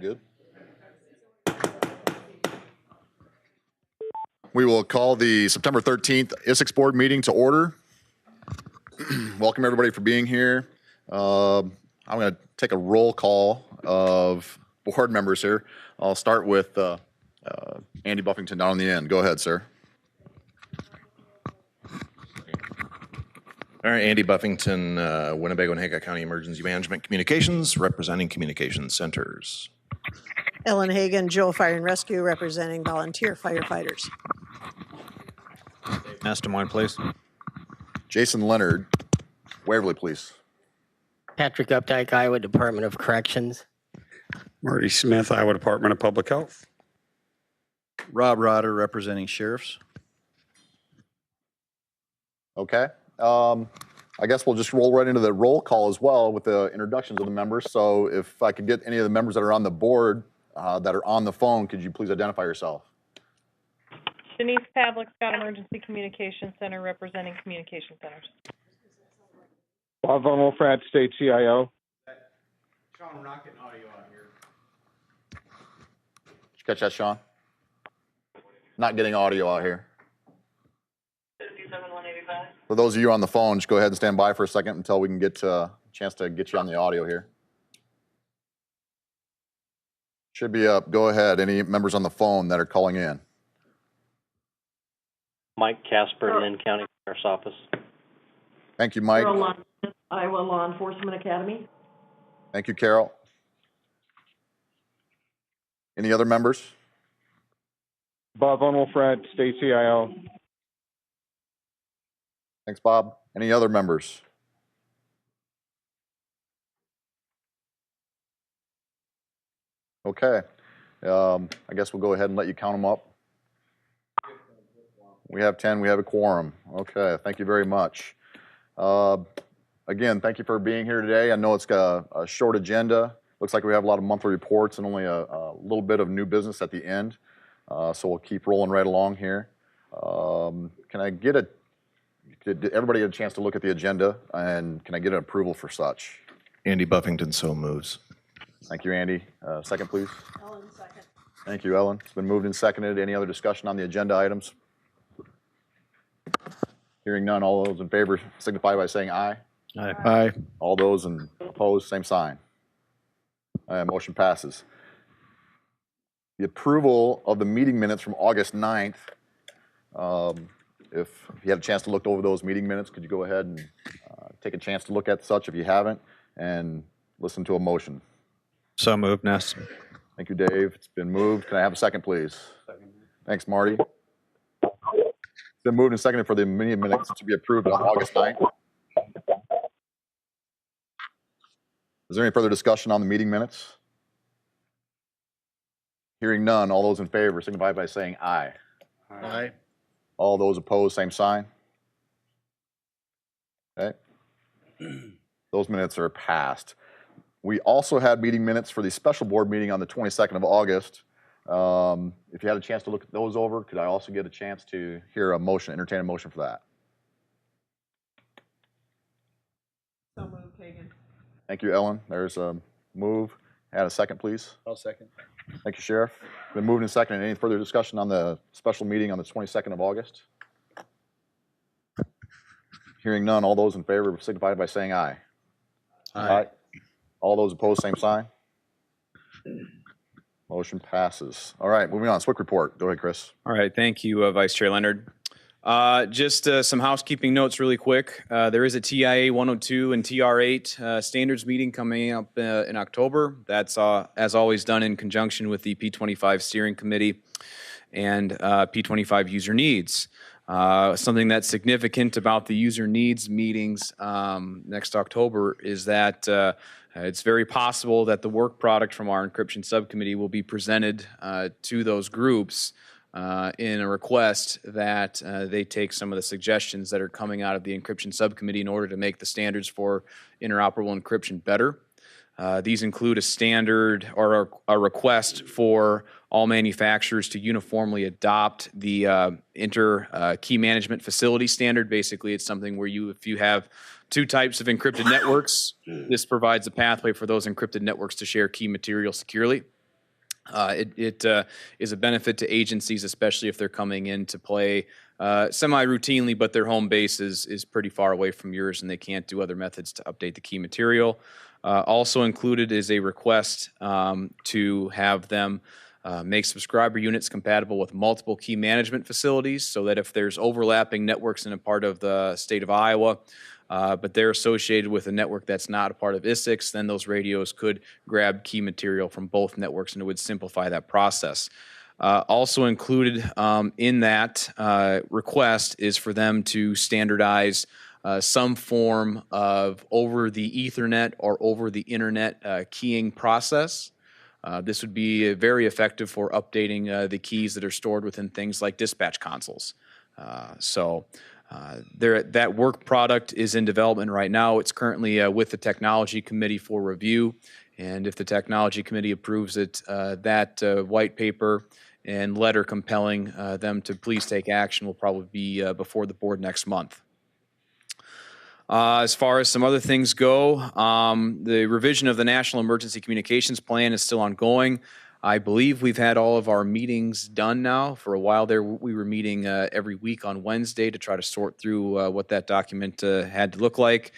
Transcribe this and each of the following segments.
Good. We will call the September 13th Isicsb board meeting to order. Welcome everybody for being here. I'm going to take a roll call of board members here. I'll start with Andy Buffington down on the end. Go ahead, sir. All right, Andy Buffington, Winnebago and Hancock County Emergency Management Communications, representing communications centers. Ellen Hagan, Joe Fire and Rescue, representing volunteer firefighters. Mass Des Moines, please. Jason Leonard, Waverly, please. Patrick Updike, Iowa Department of Corrections. Marty Smith, Iowa Department of Public Health. Rob Rotter, representing sheriffs. Okay. I guess we'll just roll right into the roll call as well with the introductions of the members. So if I could get any of the members that are on the board that are on the phone, could you please identify yourself? Denise Pavlik, Scott Emergency Communications Center, representing communication centers. Bob Von Wolfrat, State CIO. Sean, we're not getting audio out here. Did you catch that, Sean? Not getting audio out here. For those of you on the phone, just go ahead and stand by for a second until we can get a chance to get you on the audio here. Should be up. Go ahead. Any members on the phone that are calling in? Mike Casper, Lynn County Sheriff's Office. Thank you, Mike. Iowa Law Enforcement Academy. Thank you, Carol. Any other members? Bob Von Wolfrat, State CIO. Thanks, Bob. Any other members? Okay. I guess we'll go ahead and let you count them up. We have 10. We have a quorum. Okay. Thank you very much. Again, thank you for being here today. I know it's got a short agenda. Looks like we have a lot of monthly reports and only a little bit of new business at the end. So we'll keep rolling right along here. Did everybody get a chance to look at the agenda, and can I get an approval for such? Andy Buffington so moves. Thank you, Andy. Second, please. Ellen, second. Thank you, Ellen. It's been moved and seconded. Any other discussion on the agenda items? Hearing none, all those in favor signify by saying aye. Aye. Aye. All those opposed, same sign. Motion passes. The approval of the meeting minutes from August 9th. If you had a chance to look over those meeting minutes, could you go ahead and take a chance to look at such if you haven't, and listen to a motion? So moved, Ness. Thank you, Dave. It's been moved. Can I have a second, please? Second. Thanks, Marty. It's been moved and seconded for the meeting minutes to be approved on August 9th. Is there any further discussion on the meeting minutes? Hearing none, all those in favor signify by saying aye. Aye. All those opposed, same sign. Okay. Those minutes are passed. We also had meeting minutes for the special board meeting on the 22nd of August. If you had a chance to look at those over, could I also get a chance to hear a motion, entertain a motion for that? So moved, Hagan. Thank you, Ellen. There's a move. Add a second, please. I'll second. Thank you, Sheriff. Been moved and seconded. Any further discussion on the special meeting on the 22nd of August? Hearing none, all those in favor signify by saying aye. Aye. All those opposed, same sign. Motion passes. All right, moving on. SWIC report. Go ahead, Chris. All right, thank you, Vice Chair Leonard. Just some housekeeping notes really quick. There is a TIA 102 and TR8 standards meeting coming up in October. That's, as always, done in conjunction with the P25 Steering Committee and P25 User Needs. Something that's significant about the user needs meetings next October is that it's very possible that the work product from our encryption subcommittee will be presented to those groups in a request that they take some of the suggestions that are coming out of the encryption subcommittee in order to make the standards for interoperable encryption better. These include a standard or a request for all manufacturers to uniformly adopt the key management facility standard. Basically, it's something where if you have two types of encrypted networks, this provides a pathway for those encrypted networks to share key material securely. It is a benefit to agencies, especially if they're coming in to play semi-routinely, but their home base is pretty far away from yours and they can't do other methods to update the key material. Also included is a request to have them make subscriber units compatible with multiple key management facilities so that if there's overlapping networks in a part of the state of Iowa, but they're associated with a network that's not a part of Isicsb, then those radios could grab key material from both networks and it would simplify that process. Also included in that request is for them to standardize some form of over the Ethernet or over the internet keying process. This would be very effective for updating the keys that are stored within things like dispatch consoles. That work product is in development right now. It's currently with the Technology Committee for review. And if the Technology Committee approves it, that white paper and letter compelling them to please take action will probably be before the board next month. As far as some other things go, the revision of the National Emergency Communications Plan is still ongoing. I believe we've had all of our meetings done now. For a while there, we were meeting every week on Wednesday to try to sort through what that document had to look like.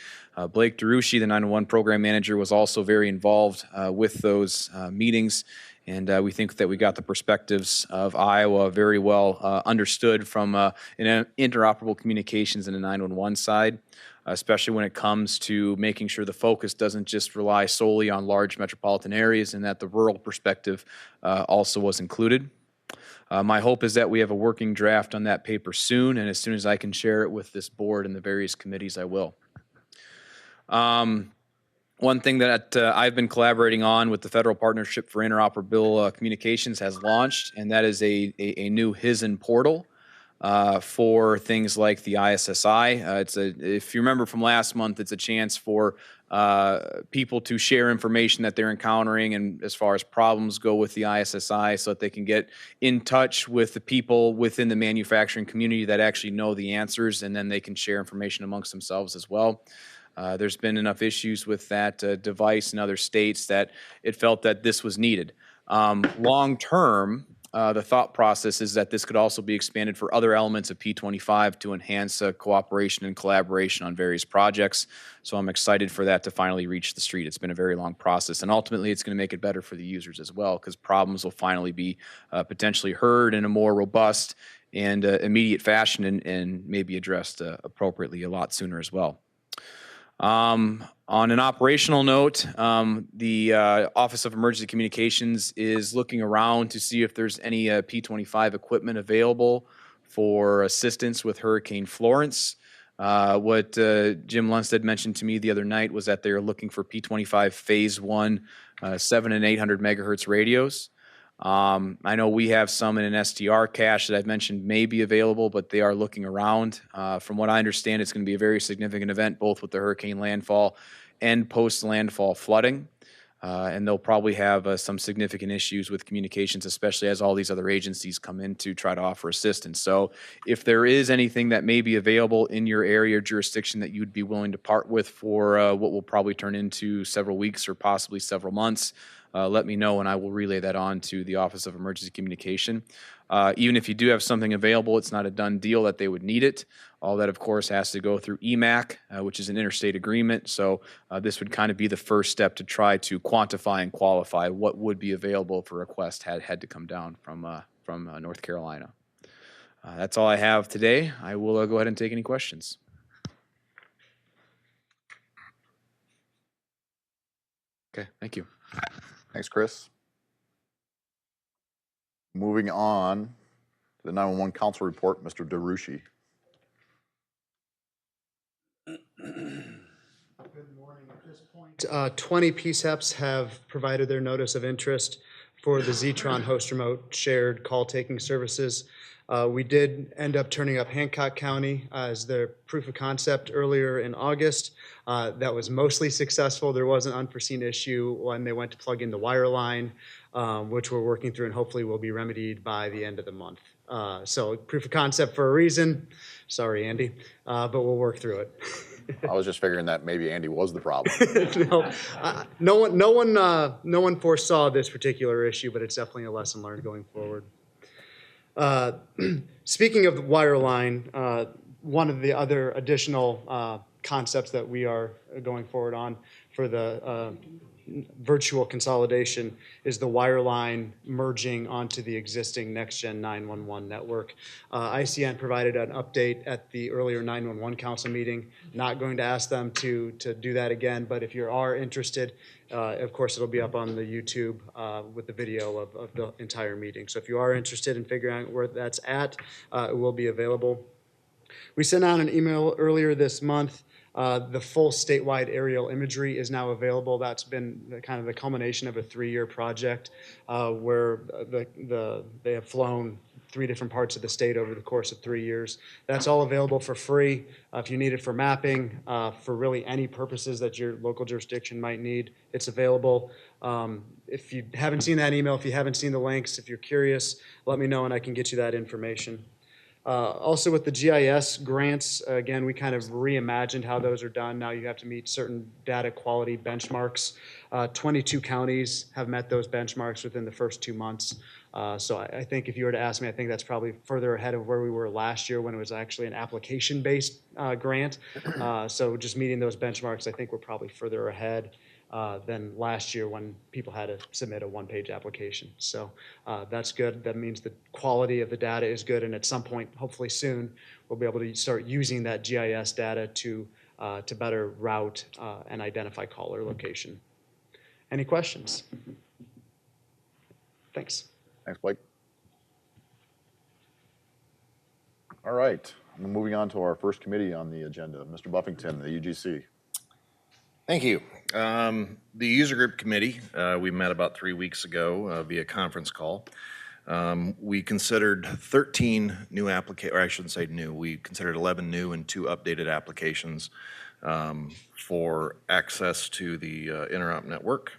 Blake DeRushi, the 911 program manager, was also very involved with those meetings. And we think that we got the perspectives of Iowa very well understood from an interoperable communications and the 911 side, especially when it comes to making sure the focus doesn't just rely solely on large metropolitan areas and that the rural perspective also was included. My hope is that we have a working draft on that paper soon, and as soon as I can share it with this board and the various committees, I will. One thing that I've been collaborating on with the Federal Partnership for Interoperable Communications has launched, and that is a new HISN portal for things like the ISSI. If you remember from last month, it's a chance for people to share information that they're encountering and as far as problems go with the ISSI so that they can get in touch with the people within the manufacturing community that actually know the answers, and then they can share information amongst themselves as well. There's been enough issues with that device in other states that it felt that this was needed. Long term, the thought process is that this could also be expanded for other elements of P25 to enhance cooperation and collaboration on various projects. So I'm excited for that to finally reach the street. It's been a very long process, and ultimately it's going to make it better for the users as well, because problems will finally be potentially heard in a more robust and immediate fashion and maybe addressed appropriately a lot sooner as well. On an operational note, the Office of Emergency Communications is looking around to see if there's any P25 equipment available for assistance with Hurricane Florence. What Jim Lundstedt mentioned to me the other night was that they're looking for P25 Phase 1 7 and 800 megahertz radios. I know we have some in an STR cache that I've mentioned may be available, but they are looking around. From what I understand, it's going to be a very significant event, both with the hurricane landfall and post-landfall flooding. And they'll probably have some significant issues with communications, especially as all these other agencies come in to try to offer assistance. So if there is anything that may be available in your area or jurisdiction that you'd be willing to part with for what will probably turn into several weeks or possibly several months, let me know and I will relay that on to the Office of Emergency Communication. Even if you do have something available, it's not a done deal that they would need it. All that, of course, has to go through EMAC, which is an interstate agreement. So this would kind of be the first step to try to quantify and qualify what would be available if a request had to come down from North Carolina. That's all I have today. I will go ahead and take any questions. Okay, thank you. Thanks, Chris. Moving on to the 911 Council Report, Mr. DeRushi. Good morning. At this point, 20 PSEPs have provided their notice of interest for the Zetron host remote shared call taking services. We did end up turning up Hancock County as the proof of concept earlier in August. That was mostly successful. There was an unforeseen issue when they went to plug in the wire line, which we're working through and hopefully will be remedied by the end of the month. So proof of concept for a reason. Sorry, Andy, but we'll work through it. I was just figuring that maybe Andy was the problem. No one foresaw this particular issue, but it's definitely a lesson learned going forward. Speaking of the wire line, one of the other additional concepts that we are going forward on for the virtual consolidation is the wire line merging onto the existing next-gen 911 network. ICN provided an update at the earlier 911 council meeting. Not going to ask them to do that again, but if you are interested, of course, it'll be up on the YouTube with the video of the entire meeting. So if you are interested in figuring out where that's at, it will be available. We sent out an email earlier this month. The full statewide aerial imagery is now available. That's been kind of the culmination of a 3-year project where they have flown 3 different parts of the state over the course of 3 years. That's all available for free. If you need it for mapping, for really any purposes that your local jurisdiction might need, it's available. If you haven't seen that email, if you haven't seen the links, if you're curious, let me know and I can get you that information. Also with the GIS grants, again, we kind of reimagined how those are done. Now you have to meet certain data quality benchmarks. 22 counties have met those benchmarks within the first 2 months. So I think if you were to ask me, I think that's probably further ahead of where we were last year when it was actually an application-based grant. So just meeting those benchmarks, I think we're probably further ahead than last year when people had to submit a 1-page application. So that's good. That means the quality of the data is good, and at some point, hopefully soon, we'll be able to start using that GIS data to better route and identify caller location. Any questions? Thanks. Thanks, Blake. All right, moving on to our first committee on the agenda, Mr. Buffington, the UGC. Thank you. The user group committee, we met about 3 weeks ago via conference call. We considered 13 new applications, or I shouldn't say new, we considered 11 new and 2 updated applications for access to the interop network.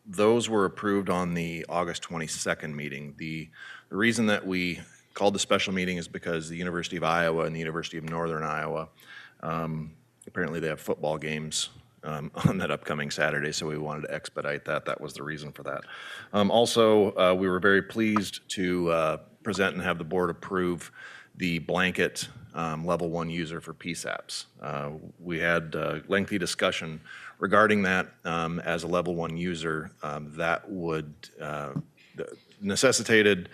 Those were approved on the August 22nd meeting. The reason that we called the special meeting is because the University of Iowa and the University of Northern Iowa, apparently they have football games on that upcoming Saturday, so we wanted to expedite that. That was the reason for that. Also, we were very pleased to present and have the board approve the blanket level 1 user for PSAPs. We had lengthy discussion regarding that as a level 1 user that would necessitated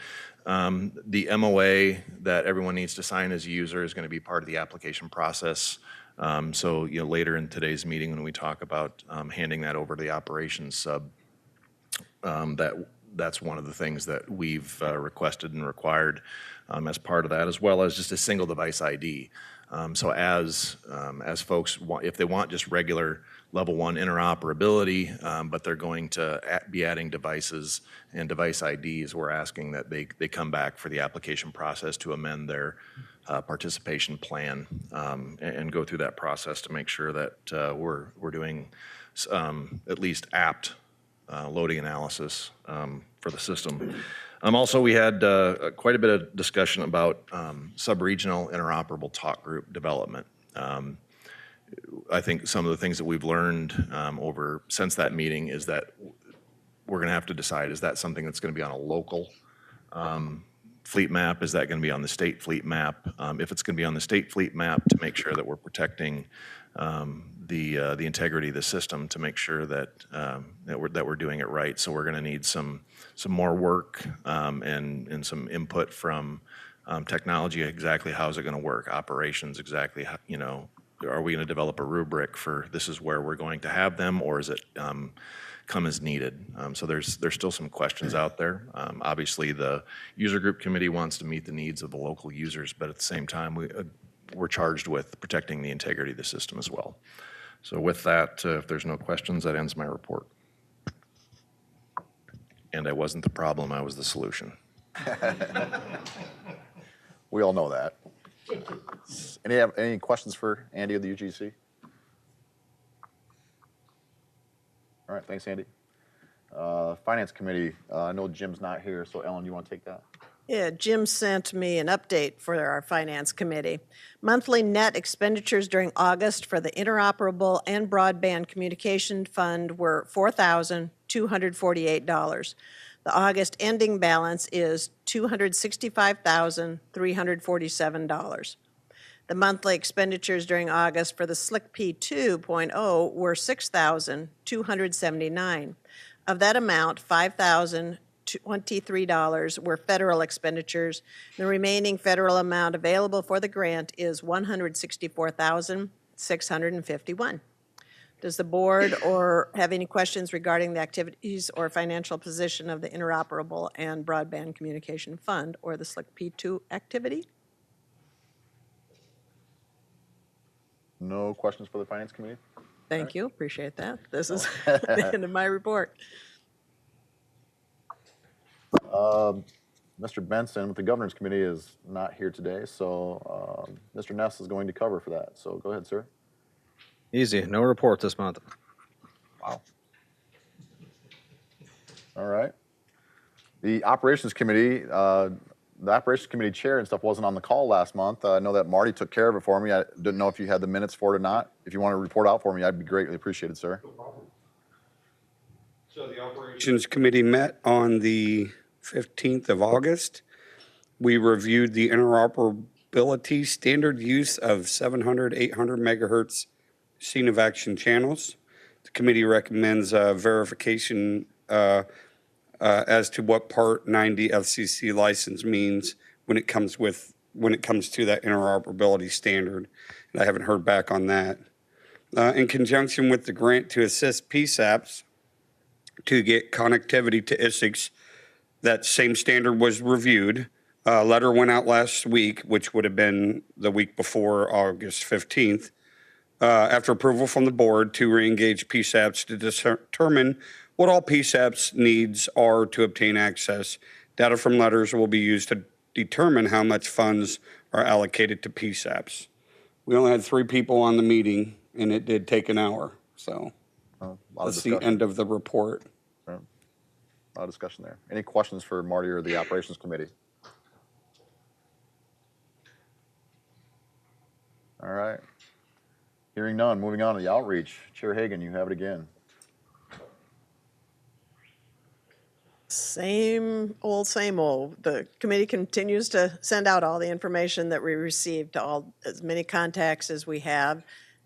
the MOA that everyone needs to sign as a user is going to be part of the application process. So, later in today's meeting when we talk about handing that over to the operations sub, that's one of the things that we've requested and required as part of that, as well as just a single device ID. So as folks want, if they want just regular level 1 interoperability, but they're going to be adding devices and device IDs, we're asking that they come back for the application process to amend their participation plan and go through that process to make sure that we're doing at least apt loading analysis for the system. Also, we had quite a bit of discussion about sub-regional interoperable talk group development. I think some of the things that we've learned since that meeting is that we're going to have to decide, is that something that's going to be on a local fleet map? Is that going to be on the state fleet map? If it's going to be on the state fleet map, to make sure that we're protecting the integrity of the system, to make sure that we're doing it right. So we're going to need some more work and some input from technology. Exactly how is it going to work? Operations, exactly how, are we going to develop a rubric for this is where we're going to have them, or is it come as needed? So there's still some questions out there. Obviously, the user group committee wants to meet the needs of the local users, but at the same time, we're charged with protecting the integrity of the system as well. So with that, if there's no questions, that ends my report. And I wasn't the problem, I was the solution. We all know that. Any questions for Andy of the UGC? All right, thanks, Andy. Finance Committee, I know Jim's not here, so Ellen, you want to take that? Yeah, Jim sent me an update for our Finance Committee. Monthly net expenditures during August for the Interoperable and Broadband Communication Fund were $4,248. The August ending balance is $265,347. The monthly expenditures during August for the SLIC P 2.0 were $6,279. Of that amount, $5,023 were federal expenditures. The remaining federal amount available for the grant is $164,651. Does the board or have any questions regarding the activities or financial position of the Interoperable and Broadband Communication Fund or the SLIC P2 activity? No questions for the Finance Committee? Thank you, appreciate that. This is the end of my report. Mr. Benson with the Governors Committee is not here today, so Mr. Ness is going to cover for that. So go ahead, sir. Easy. No report this month. Wow. All right. The Operations Committee, chair and stuff wasn't on the call last month. I know that Marty took care of it for me. I didn't know if you had the minutes for it or not. If you want to report out for me, I'd be greatly appreciated, sir. No problem. So the Operations Committee met on the 15th of August. We reviewed the interoperability standard use of 700, 800 megahertz scene of action channels. The committee recommends verification as to what Part 90 FCC license means when it comes to that interoperability standard. And I haven't heard back on that. In conjunction with the grant to assist PSAPs to get connectivity to Isicsb, that same standard was reviewed. A letter went out last week, which would have been the week before August 15th, after approval from the board to reengage PSAPs to determine what all PSAPs needs are to obtain access. Data from letters will be used to determine how much funds are allocated to PSAPs. We only had 3 people on the meeting, and it did take an hour. So that's the end of the report. A lot of discussion there. Any questions for Marty or the Operations Committee? All right. Hearing none, moving on to the outreach. Chair Hagan, you have it again. Same old, same old. The committee continues to send out all the information that we receive to as many contacts as we have.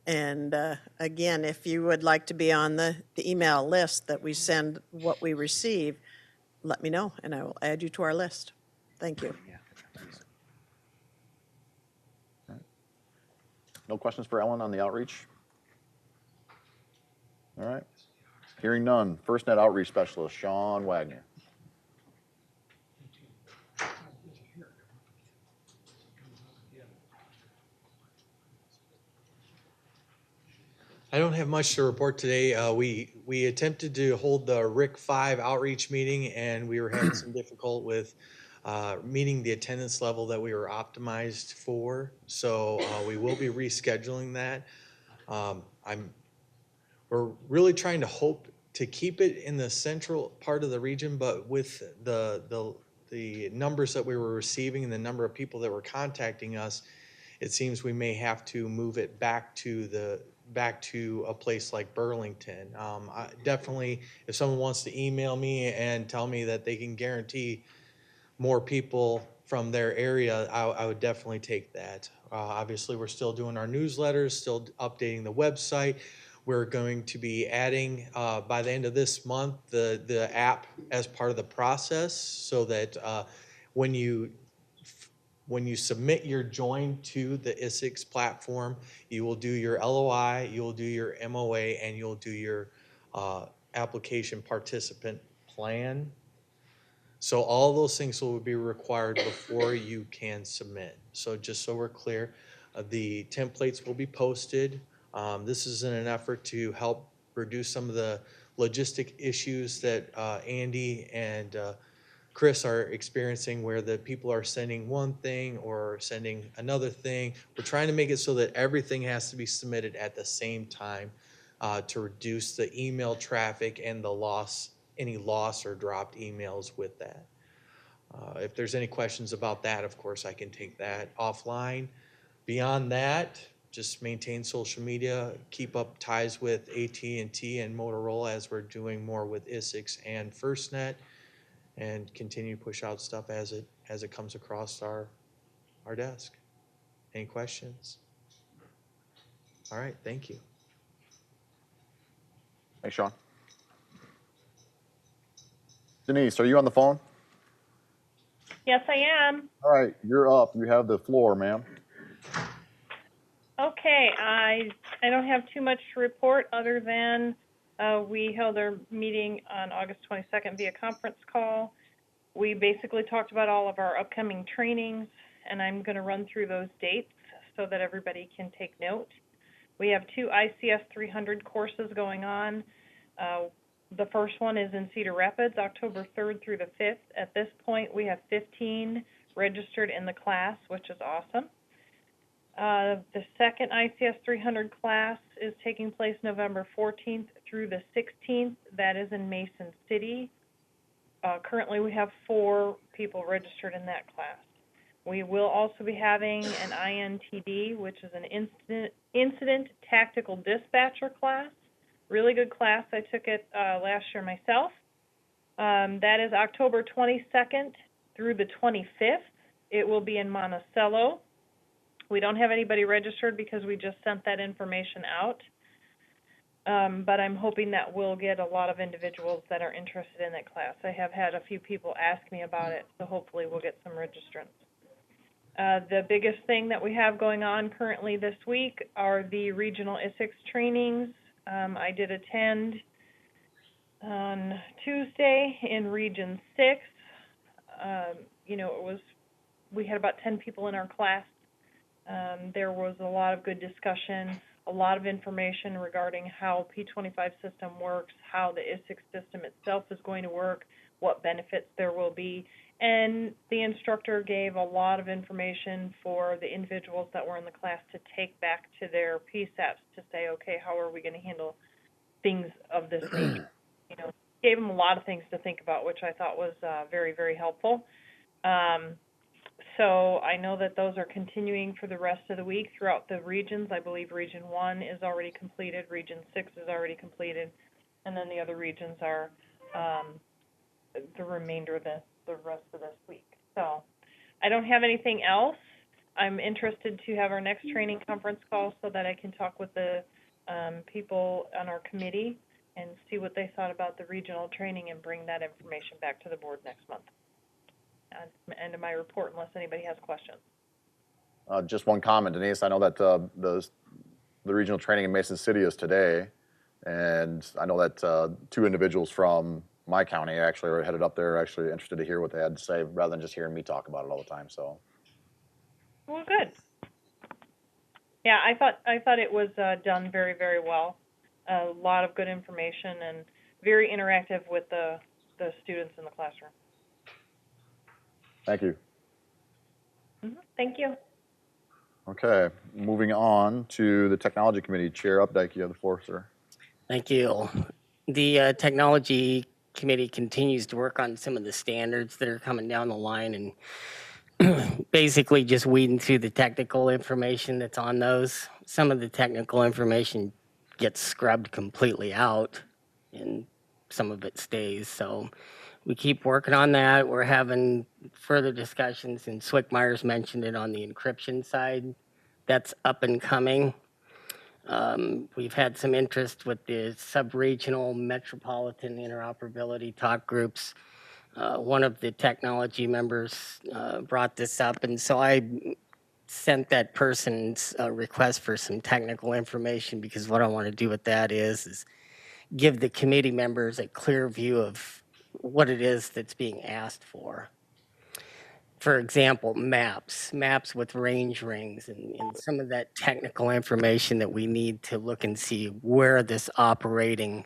And again, if you would like to be on the email list that we send what we receive, let me know and I will add you to our list. Thank you. No questions for Ellen on the outreach? All right. Hearing none. FirstNet Outreach Specialist, Sean Wagner. I don't have much to report today. We attempted to hold the RIC 5 outreach meeting, and we were having some difficulty with meeting the attendance level that we were optimized for. So we will be rescheduling that. We're really trying to hope to keep it in the central part of the region, but with the numbers that we were receiving and the number of people that were contacting us, it seems we may have to move it back to a place like Burlington. Definitely, if someone wants to email me and tell me that they can guarantee more people from their area, I would definitely take that. Obviously, we're still doing our newsletters, still updating the website. We're going to be adding, by the end of this month, the app as part of the process so that when you submit your join to the Isicsb platform, you will do your LOI, you'll do your MOA, and you'll do your application participant plan. So all those things will be required before you can submit. So just so we're clear, the templates will be posted. This is in an effort to help reduce some of the logistic issues that Andy and Chris are experiencing where the people are sending one thing or sending another thing. We're trying to make it so that everything has to be submitted at the same time to reduce the email traffic and the any loss or dropped emails with that. If there's any questions about that, of course, I can take that offline. Beyond that, just maintain social media, keep up ties with AT&T and Motorola as we're doing more with Isicsb and FirstNet, and continue to push out stuff as it comes across our desk. Any questions? All right, thank you. Thanks, Sean. Denise, are you on the phone? Yes, I am. All right, you're up. You have the floor, ma'am. Okay, I don't have too much to report other than we held our meeting on August 22nd via conference call. We basically talked about all of our upcoming trainings, and I'm going to run through those dates so that everybody can take note. We have 2 ICS 300 courses going on. The first one is in Cedar Rapids, October 3rd through the 5th. At this point, we have 15 registered in the class, which is awesome. The second ICS 300 class is taking place November 14th through the 16th. That is in Mason City. Currently, we have 4 people registered in that class. We will also be having an INTD, which is an Incident Tactical Dispatcher class. Really good class. I took it last year myself. That is October 22nd through the 25th. It will be in Monticello. We don't have anybody registered because we just sent that information out. But I'm hoping that we'll get a lot of individuals that are interested in that class. I have had a few people ask me about it, so hopefully we'll get some registrants. The biggest thing that we have going on currently this week are the regional Isicsb trainings. I did attend on Tuesday in Region 6. We had about 10 people in our class. There was a lot of good discussion, a lot of information regarding how P25 system works, how the Isicsb system itself is going to work, what benefits there will be. And the instructor gave a lot of information for the individuals that were in the class to take back to their PSAPs to say, okay, how are we going to handle things of this nature? Gave them a lot of things to think about, which I thought was very, very helpful. So I know that those are continuing for the rest of the week throughout the regions. I believe Region 1 is already completed, Region 6 is already completed, and then the other regions are the remainder of the rest of this week. So I don't have anything else. I'm interested to have our next training conference call so that I can talk with the people on our committee and see what they thought about the regional training and bring that information back to the board next month. That's the end of my report unless anybody has questions. Just one comment, Denise. I know that the regional training in Mason City is today, and I know that 2 individuals from my county actually are headed up there, actually interested to hear what they had to say rather than just hearing me talk about it all the time. So, well, good. Yeah, I thought it was done very, very well. A lot of good information and very interactive with the students in the classroom. thank you. Thank you. Okay, moving on to the Technology Committee. Chair Updike, you have the floor, sir. Thank you. The Technology Committee continues to work on some of the standards that are coming down the line and basically just weeding through the technical information that's on those. Some of the technical information gets scrubbed completely out and some of it stays. So we keep working on that. We're having further discussions, and Swickmeyer's mentioned it on the encryption side. That's up and coming. We've had some interest with the sub-regional metropolitan interoperability talk groups. One of the technology members brought this up, and so I sent that person's request for some technical information, because what I want to do with that is give the committee members a clear view of what it is that's being asked for. For example, maps with range rings and some of that technical information that we need to look and see where this operating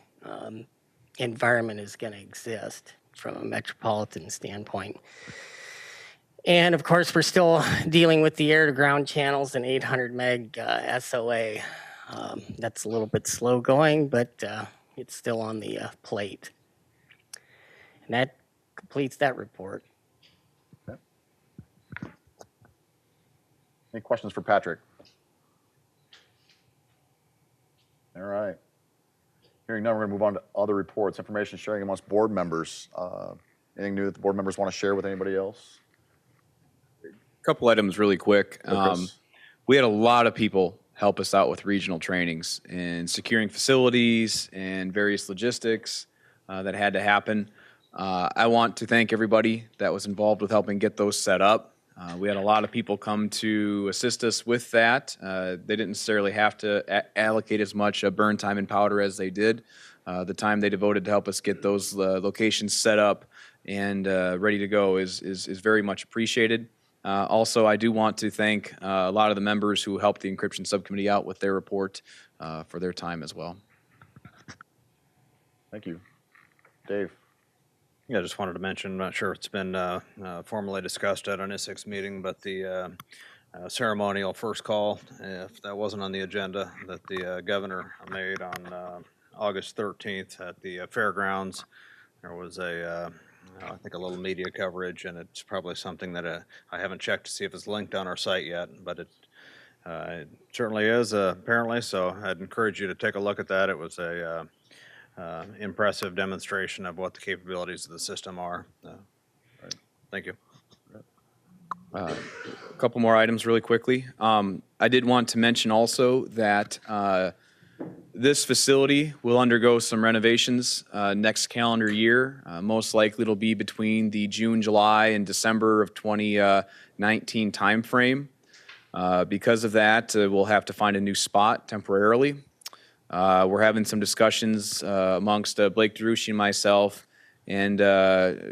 environment is going to exist. from a metropolitan standpoint. And of course, we're still dealing with the air-to-ground channels and 800 meg SOA. That's a little bit slow going, but it's still on the plate. And that completes that report. Any questions for Patrick? All right. Hearing none, we're going to move on to other reports. Information sharing amongst board members. Anything new that the board members want to share with anybody else? Couple items really quick. Chris? We had a lot of people help us out with regional trainings and securing facilities and various logistics that had to happen. I want to thank everybody that was involved with helping get those set up. We had a lot of people come to assist us with that. They didn't necessarily have to allocate as much burn time and powder as they did. The time they devoted to help us get those locations set up and ready to go is very much appreciated. Also, I do want to thank a lot of the members who helped the encryption subcommittee out with their report for their time as well. Thank you. Dave? Yeah, I just wanted to mention, I'm not sure if it's been formally discussed at an Isicsb meeting, but the ceremonial first call, if that wasn't on the agenda, that the governor made on August 13th at the fairgrounds. There was I think a little media coverage, and it's probably something that I haven't checked to see if it's linked on our site yet, but it certainly is apparently, so I'd encourage you to take a look at that. It was a impressive demonstration of what the capabilities of the system are. Thank you. A couple more items really quickly. I did want to mention also that this facility will undergo some renovations next calendar year. Most likely it'll be between the June, July, and December of 2019 timeframe. Because of that, we'll have to find a new spot temporarily. We're having some discussions amongst Blake DeRucci and myself and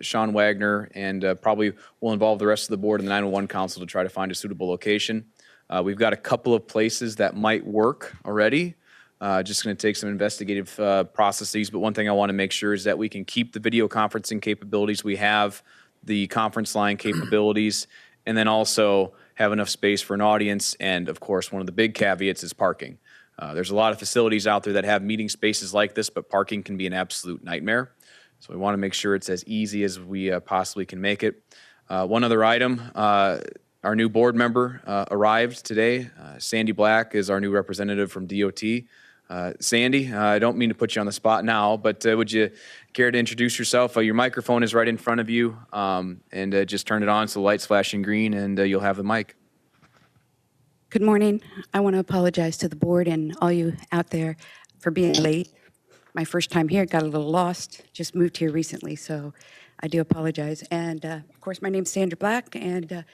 Sean Wagner, and probably will involve the rest of the board and the 911 Council to try to find a suitable location. We've got a couple of places that might work already. Just going to take some investigative processes, but one thing I want to make sure is that we can keep the video conferencing capabilities we have, the conference line capabilities, and then also have enough space for an audience. And of course, one of the big caveats is parking. There's a lot of facilities out there that have meeting spaces like this, but parking can be an absolute nightmare. So we want to make sure it's as easy as we possibly can make it. One other item, our new board member arrived today. Sandy Black is our new representative from DOT. Sandy, I don't mean to put you on the spot now, but would you care to introduce yourself? Your microphone is right in front of you, and just turn it on so the light's flashing green, and you'll have the mic. Good morning. I want to apologize to the board and all you out there for being late. My first time here, got a little lost, just moved here recently, so I do apologize. And of course, my name's Sandra Black, and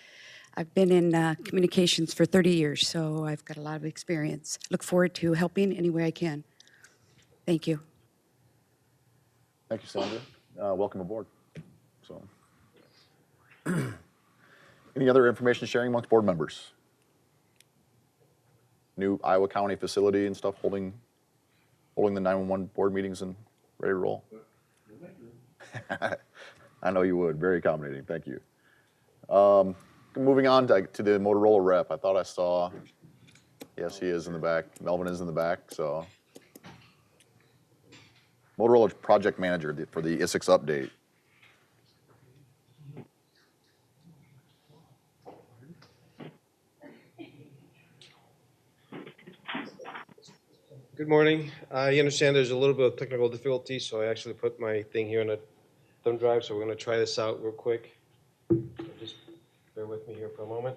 I've been in communications for 30 years, so I've got a lot of experience. Look forward to helping any way I can. Thank you. Thank you, Sandra. Welcome aboard. So, any other information sharing amongst board members? New Iowa County facility and stuff holding the 911 board meetings and ready to roll? I know you would. Very accommodating. Thank you. Moving on to the Motorola rep. I thought I saw, yes, he is in the back. Melvin is in the back. So, Motorola project manager for the Isicsb update. Good morning. I understand there's a little bit of technical difficulty, so I actually put my thing here on a thumb drive, so we're going to try this out real quick. Just bear with me here for a moment.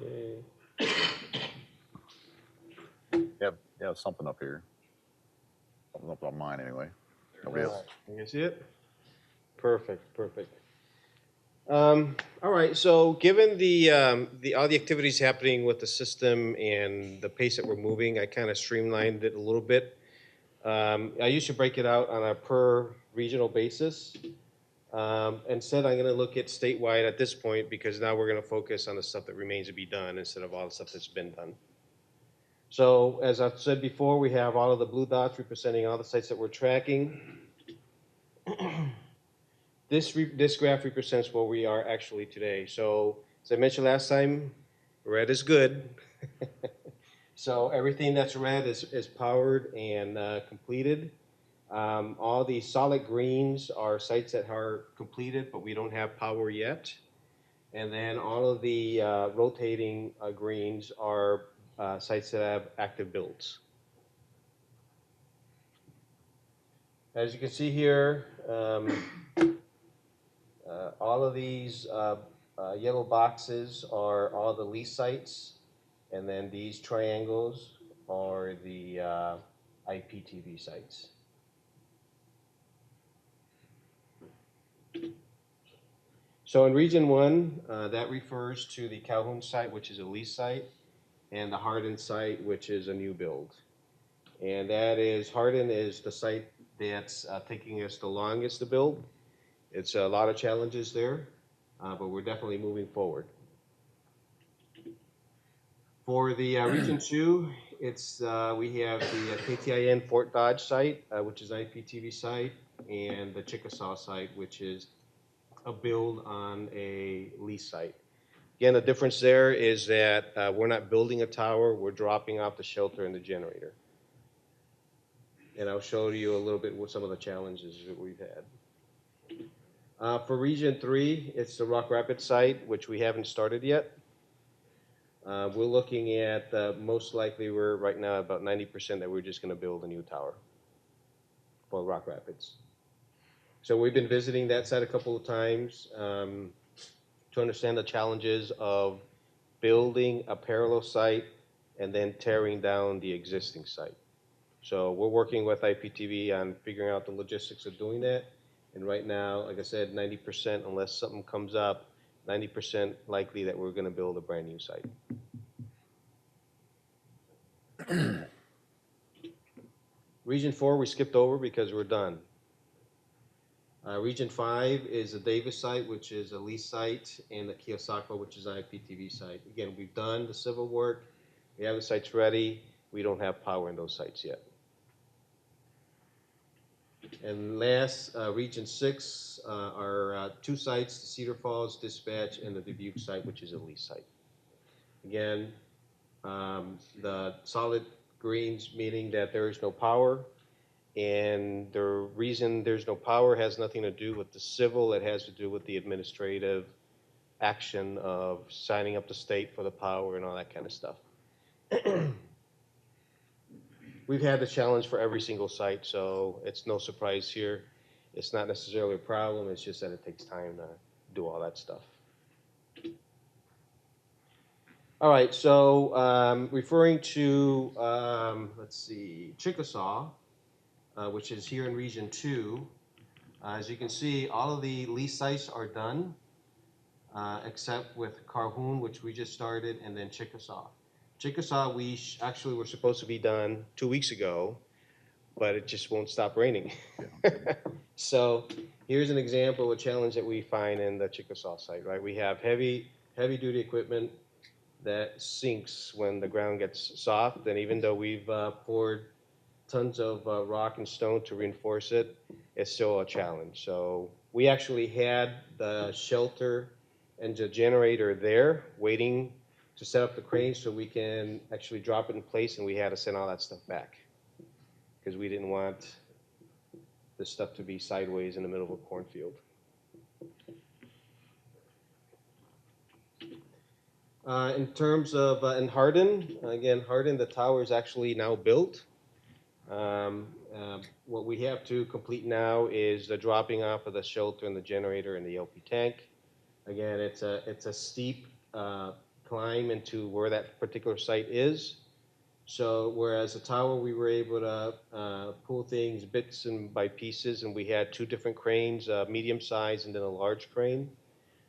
Yay. Yeah, something up here. Something up on mine anyway. Nobody else. You can see it? Perfect, perfect. All right, so given all the activities happening with the system and the pace that we're moving, I kind of streamlined it a little bit. I used to break it out on a per regional basis. Instead, I'm going to look at statewide at this point because now we're going to focus on the stuff that remains to be done instead of all the stuff that's been done. So as I've said before, we have all of the blue dots representing all the sites that we're tracking. This graph represents where we are actually today. So as I mentioned last time, red is good. So everything that's red is powered and completed. All the solid greens are sites that are completed, but we don't have power yet. And then all of the rotating greens are sites that have active builds. As you can see here, all of these yellow boxes are all the lease sites, and then these triangles are the IPTV sites. So in Region 1, that refers to the Calhoun site, which is a lease site, and the Hardin site, which is a new build. And that is, Hardin is the site that's taking us the longest to build. It's a lot of challenges there, but we're definitely moving forward. For the Region 2, it's we have the KTIN Fort Dodge site, which is an IPTV site, and the Chickasaw site, which is a build on a lease site. Again, the difference there is that we're not building a tower, we're dropping off the shelter and the generator. And I'll show you a little bit what some of the challenges that we've had. For Region 3, it's the Rock Rapids site, which we haven't started yet. We're looking at most likely we're right now about 90% that we're just going to build a new tower for Rock Rapids. So we've been visiting that site a couple of times to understand the challenges of building a parallel site and then tearing down the existing site. So we're working with IPTV on figuring out the logistics of doing that. And right now, like I said, 90%, unless something comes up, 90% likely that we're going to build a brand new site. Region 4 we skipped over because we're done. Region 5 is the Davis site, which is a lease site, and the Chickasaw, which is an IPTV site. Again, we've done the civil work. We have the sites ready. We don't have power in those sites yet. And last, Region 6 are two sites, the Cedar Falls Dispatch and the Dubuque site, which is a lease site. Again, the solid greens meaning that there is no power. And the reason there's no power has nothing to do with the civil. It has to do with the administrative action of signing up the state for the power and all that kind of stuff. We've had the challenge for every single site, so it's no surprise here. It's not necessarily a problem. It's just that it takes time to do all that stuff. All right, so referring to, let's see, Chickasaw, which is here in Region 2. As you can see, all of the lease sites are done, except with Calhoun, which we just started, and then Chickasaw. Chickasaw, we actually were supposed to be done 2 weeks ago, but it just won't stop raining. So here's an example of a challenge that we find in the Chickasaw site, right? We have heavy duty equipment that sinks when the ground gets soft, and even though we've poured tons of rock and stone to reinforce it, it's still a challenge. So we actually had the shelter and the generator there waiting to set up the crane so we can actually drop it in place, and we had to send all that stuff back because we didn't want the stuff to be sideways in the middle of a cornfield. In terms of in Hardin, again, Hardin, the tower is actually now built. What we have to complete now is the dropping off of the shelter and the generator and the LP tank. Again, it's a steep climb into where that particular site is. So whereas the tower, we were able to pull things bits and by pieces, and we had two different cranes, medium size and then a large crane.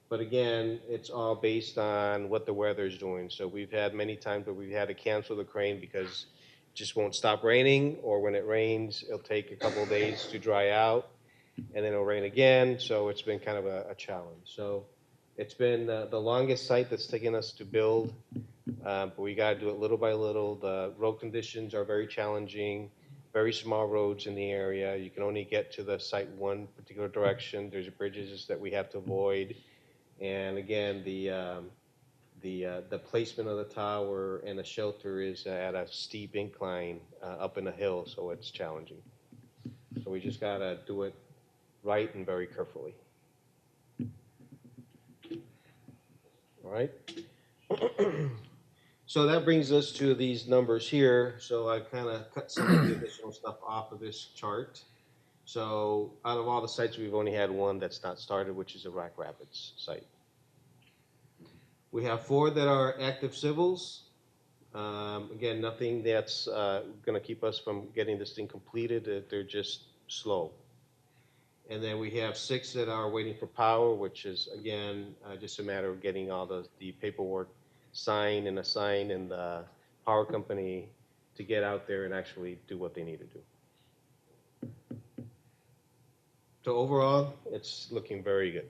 But again, it's all based on what the weather is doing. So we've had many times where we've had to cancel the crane because it just won't stop raining, or when it rains, it'll take a couple of days to dry out, and then it'll rain again. So it's been kind of a challenge. So it's been the longest site that's taken us to build, but we got to do it little by little. The road conditions are very challenging, very small roads in the area. You can only get to the site one particular direction. There's bridges that we have to avoid. And again, the placement of the tower and the shelter is at a steep incline up in a hill, so it's challenging. So we just gotta do it right and very carefully. All right. So that brings us to these numbers here. So I kind of cut some of the additional stuff off of this chart. So out of all the sites, we've only had one that's not started, which is a Rock Rapids site. We have 4 that are active civils. Again, nothing that's going to keep us from getting this thing completed. They're just slow. And then we have 6 that are waiting for power, which is, again, just a matter of getting all the paperwork signed and assigned and the power company to get out there and actually do what they need to do. So overall, it's looking very good.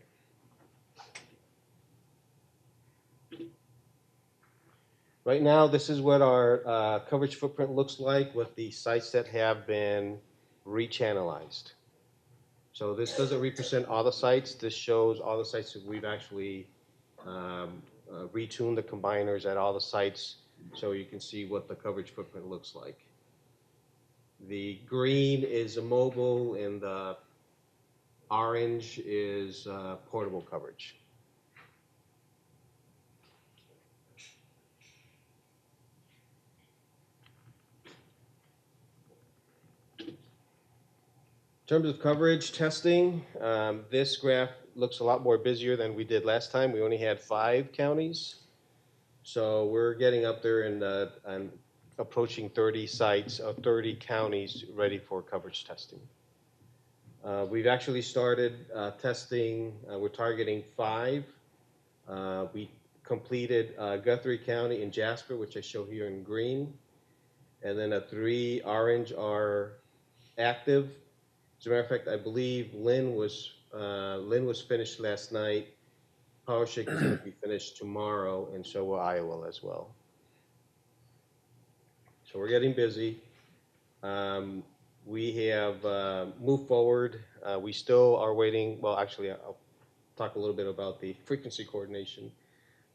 Right now, this is what our coverage footprint looks like with the sites that have been rechannelized. So this doesn't represent all the sites. This shows all the sites that we've actually retuned the combiners at all the sites, so you can see what the coverage footprint looks like. The green is a mobile, and the orange is portable coverage. In terms of coverage testing, this graph looks a lot more busier than we did last time. We only had 5 counties. So we're getting up there and approaching 30 sites of 30 counties ready for coverage testing. We've actually started testing. We're targeting 5. We completed Guthrie County and Jasper, which I show here in green. And then 3 orange are active. As a matter of fact, I believe Lynn was finished last night. PowerShake is going to be finished tomorrow, and so will Iowa as well. So we're getting busy. We have moved forward. We still are waiting. Well, actually, I'll talk a little bit about the frequency coordination.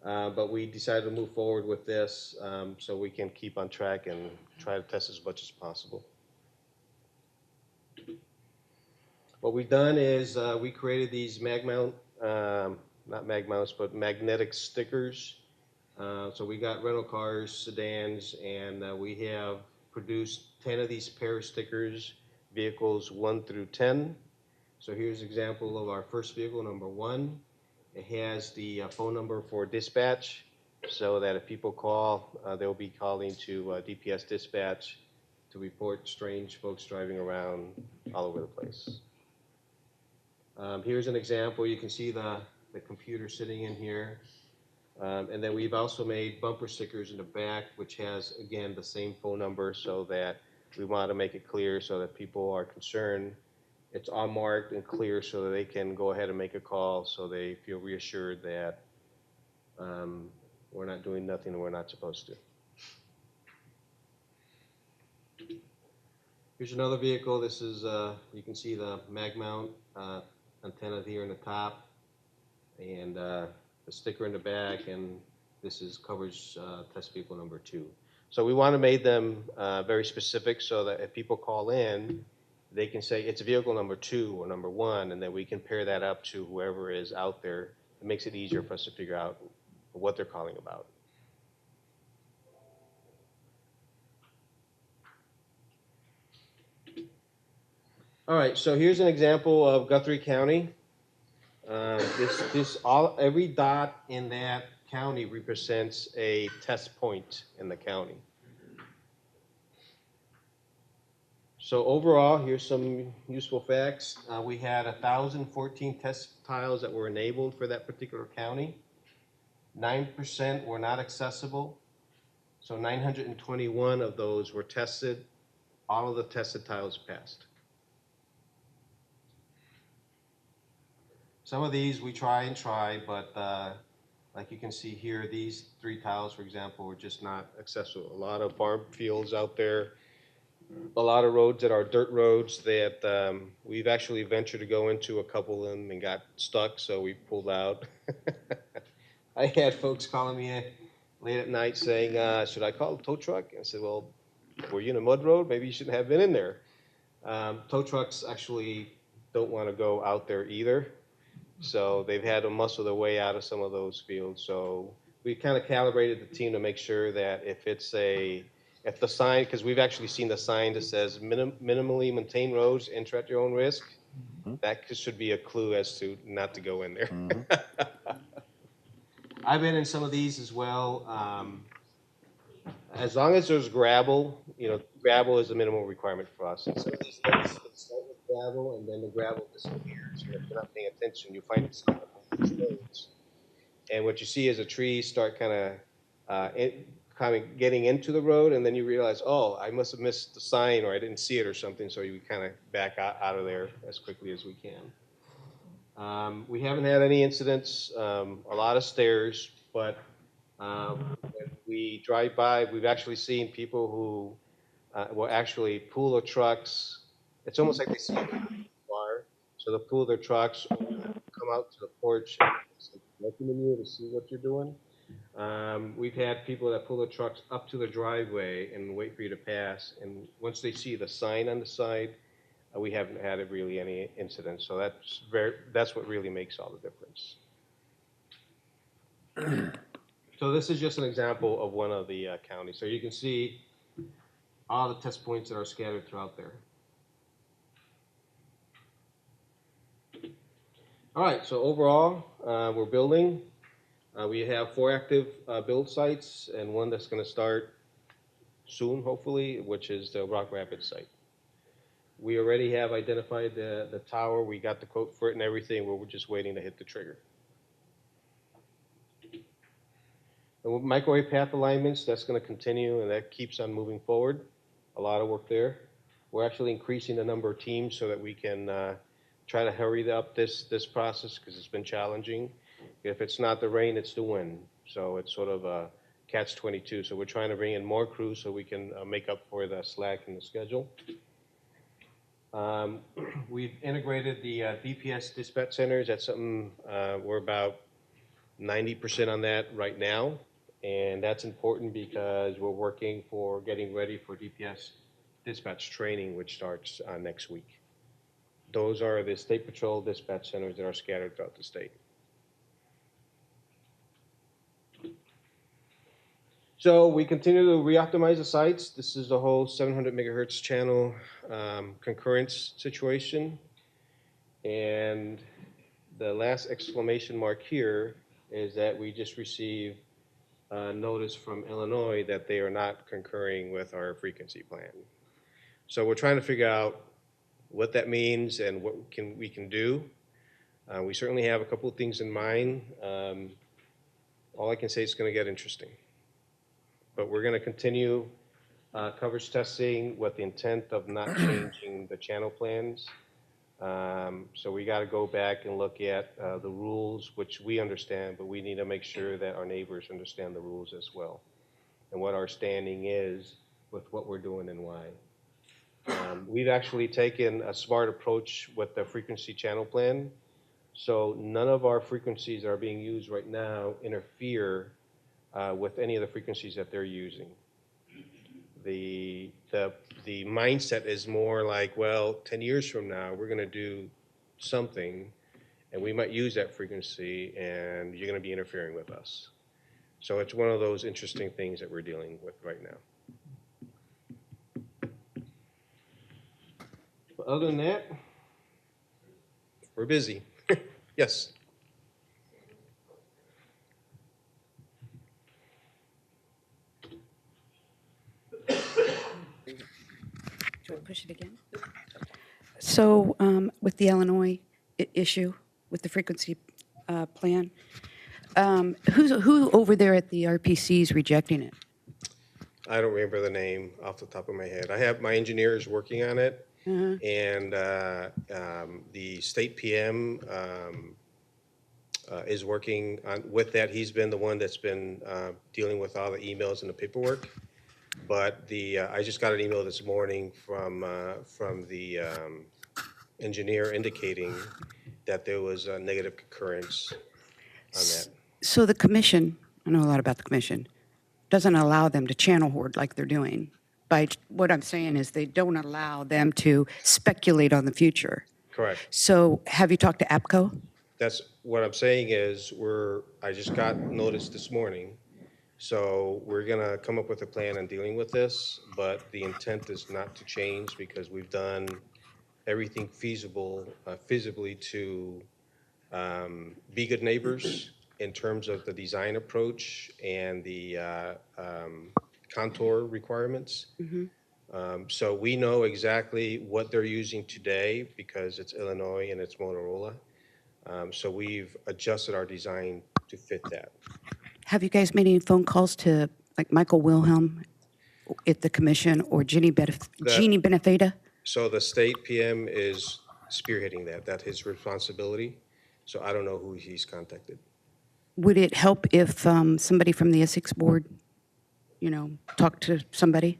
But we decided to move forward with this so we can keep on track and try to test as much as possible. What we've done is we created these not mag mounts, but magnetic stickers. So we got rental cars, sedans, and we have produced 10 of these pair of stickers, vehicles 1 through 10. So here's an example of our first vehicle, number 1. It has the phone number for dispatch, so that if people call, they'll be calling to DPS dispatch to report strange folks driving around all over the place. Here's an example. You can see the computer sitting in here. And then we've also made bumper stickers in the back, which has, again, the same phone number, so that we want to make it clear so that people are concerned. It's all marked and clear so that they can go ahead and make a call, so they feel reassured that we're not doing nothing we're not supposed to. Here's another vehicle. This is, you can see the mag mount antenna here in the top, and the sticker in the back, and this is coverage test vehicle number 2. So we want to make them very specific so that if people call in, they can say it's vehicle number 2 or number 1, and then we can pair that up to whoever is out there. It makes it easier for us to figure out what they're calling about. All right, so here's an example of Guthrie County. Every dot in that county represents a test point in the county. So overall, here's some useful facts. We had 1,014 test tiles that were enabled for that particular county. 9% were not accessible. So 921 of those were tested. All of the tested tiles passed. Some of these we try, but like you can see here, these 3 tiles, for example, were just not accessible. A lot of farm fields out there, a lot of roads that are dirt roads that we've actually ventured to go into a couple of them and got stuck, so we pulled out. I had folks calling me late at night saying, should I call a tow truck? I said, well, were you in a mud road? Maybe you shouldn't have been in there. Tow trucks actually don't want to go out there either. So they've had to muscle their way out of some of those fields. So we kind of calibrated the team to make sure that if the sign, because we've actually seen the sign that says minimally maintain roads, enter at your own risk, that should be a clue as to not to go in there. I've been in some of these as well. As long as there's gravel, gravel is the minimum requirement for us. And some of these things start with gravel and then the gravel disappears. And if you're not paying attention, you find it on these roads. And what you see is a tree start kind of getting into the road, and then you realize, oh, I must have missed the sign or I didn't see it or something. So you kind of back out of there as quickly as we can. We haven't had any incidents, a lot of stairs, but when we drive by, we've actually seen people who will actually pull their trucks. It's almost like they see a car, so they'll pull their trucks, come out to the porch, looking at you to see what you're doing. We've had people that pull their trucks up to the driveway and wait for you to pass, and once they see the sign on the side, we haven't had really any incidents. So that's what really makes all the difference. So this is just an example of one of the counties. So you can see all the test points that are scattered throughout there. All right, so overall, we're building. We have 4 active build sites and one that's going to start soon, hopefully, which is the Rock Rapids site. We already have identified the tower. We got the quote for it and everything. We're just waiting to hit the trigger. The microwave path alignments, that's going to continue, and that keeps on moving forward. A lot of work there. We're actually increasing the number of teams so that we can try to hurry up this process because it's been challenging. If it's not the rain, it's the wind. So it's sort of a catch-22. So we're trying to bring in more crews so we can make up for the slack in the schedule. We've integrated the DPS dispatch centers. That's something we're about 90% on that right now. And that's important because we're working for getting ready for DPS dispatch training, which starts next week. Those are the State Patrol dispatch centers that are scattered throughout the state. So we continue to re-optimize the sites. This is the whole 700 megahertz channel concurrence situation. And the last exclamation mark here is that we just received notice from Illinois that they are not concurring with our frequency plan. So we're trying to figure out what that means and what we can do. We certainly have a couple of things in mind. All I can say is it's going to get interesting. But we're going to continue coverage testing with the intent of not changing the channel plans. So we got to go back and look at the rules, which we understand, but we need to make sure that our neighbors understand the rules as well and what our standing is with what we're doing and why. We've actually taken a smart approach with the frequency channel plan. So none of our frequencies that are being used right now interfere with any of the frequencies that they're using. The mindset is more like, well, 10 years from now, we're going to do something, and we might use that frequency, and you're going to be interfering with us. So it's one of those interesting things that we're dealing with right now. But other than that, we're busy. Yes? push it again? So with the Illinois issue, with the frequency plan, who over there at the RPC is rejecting it? I don't remember the name off the top of my head. I have my engineers working on it, and the state PM is working with that. He's been the one that's been dealing with all the emails and the paperwork. But I just got an email this morning from the engineer indicating that there was a negative concurrence on that. So the commission, I know a lot about the commission, doesn't allow them to channel hoard like they're doing. By what I'm saying is they don't allow them to speculate on the future. Correct. So have you talked to APCO? That's what I'm saying is I just got notice this morning. So we're gonna come up with a plan on dealing with this, but the intent is not to change because we've done everything feasibly to be good neighbors in terms of the design approach and the contour requirements. So we know exactly what they're using today because it's Illinois and it's Motorola. So we've adjusted our design to fit that. Have you guys made any phone calls to like Michael Wilhelm at the commission or Jeannie Benefeta? So the state PM is spearheading that. That's his responsibility. So I don't know who he's contacted. Would it help if somebody from the Isicsb board, talked to somebody?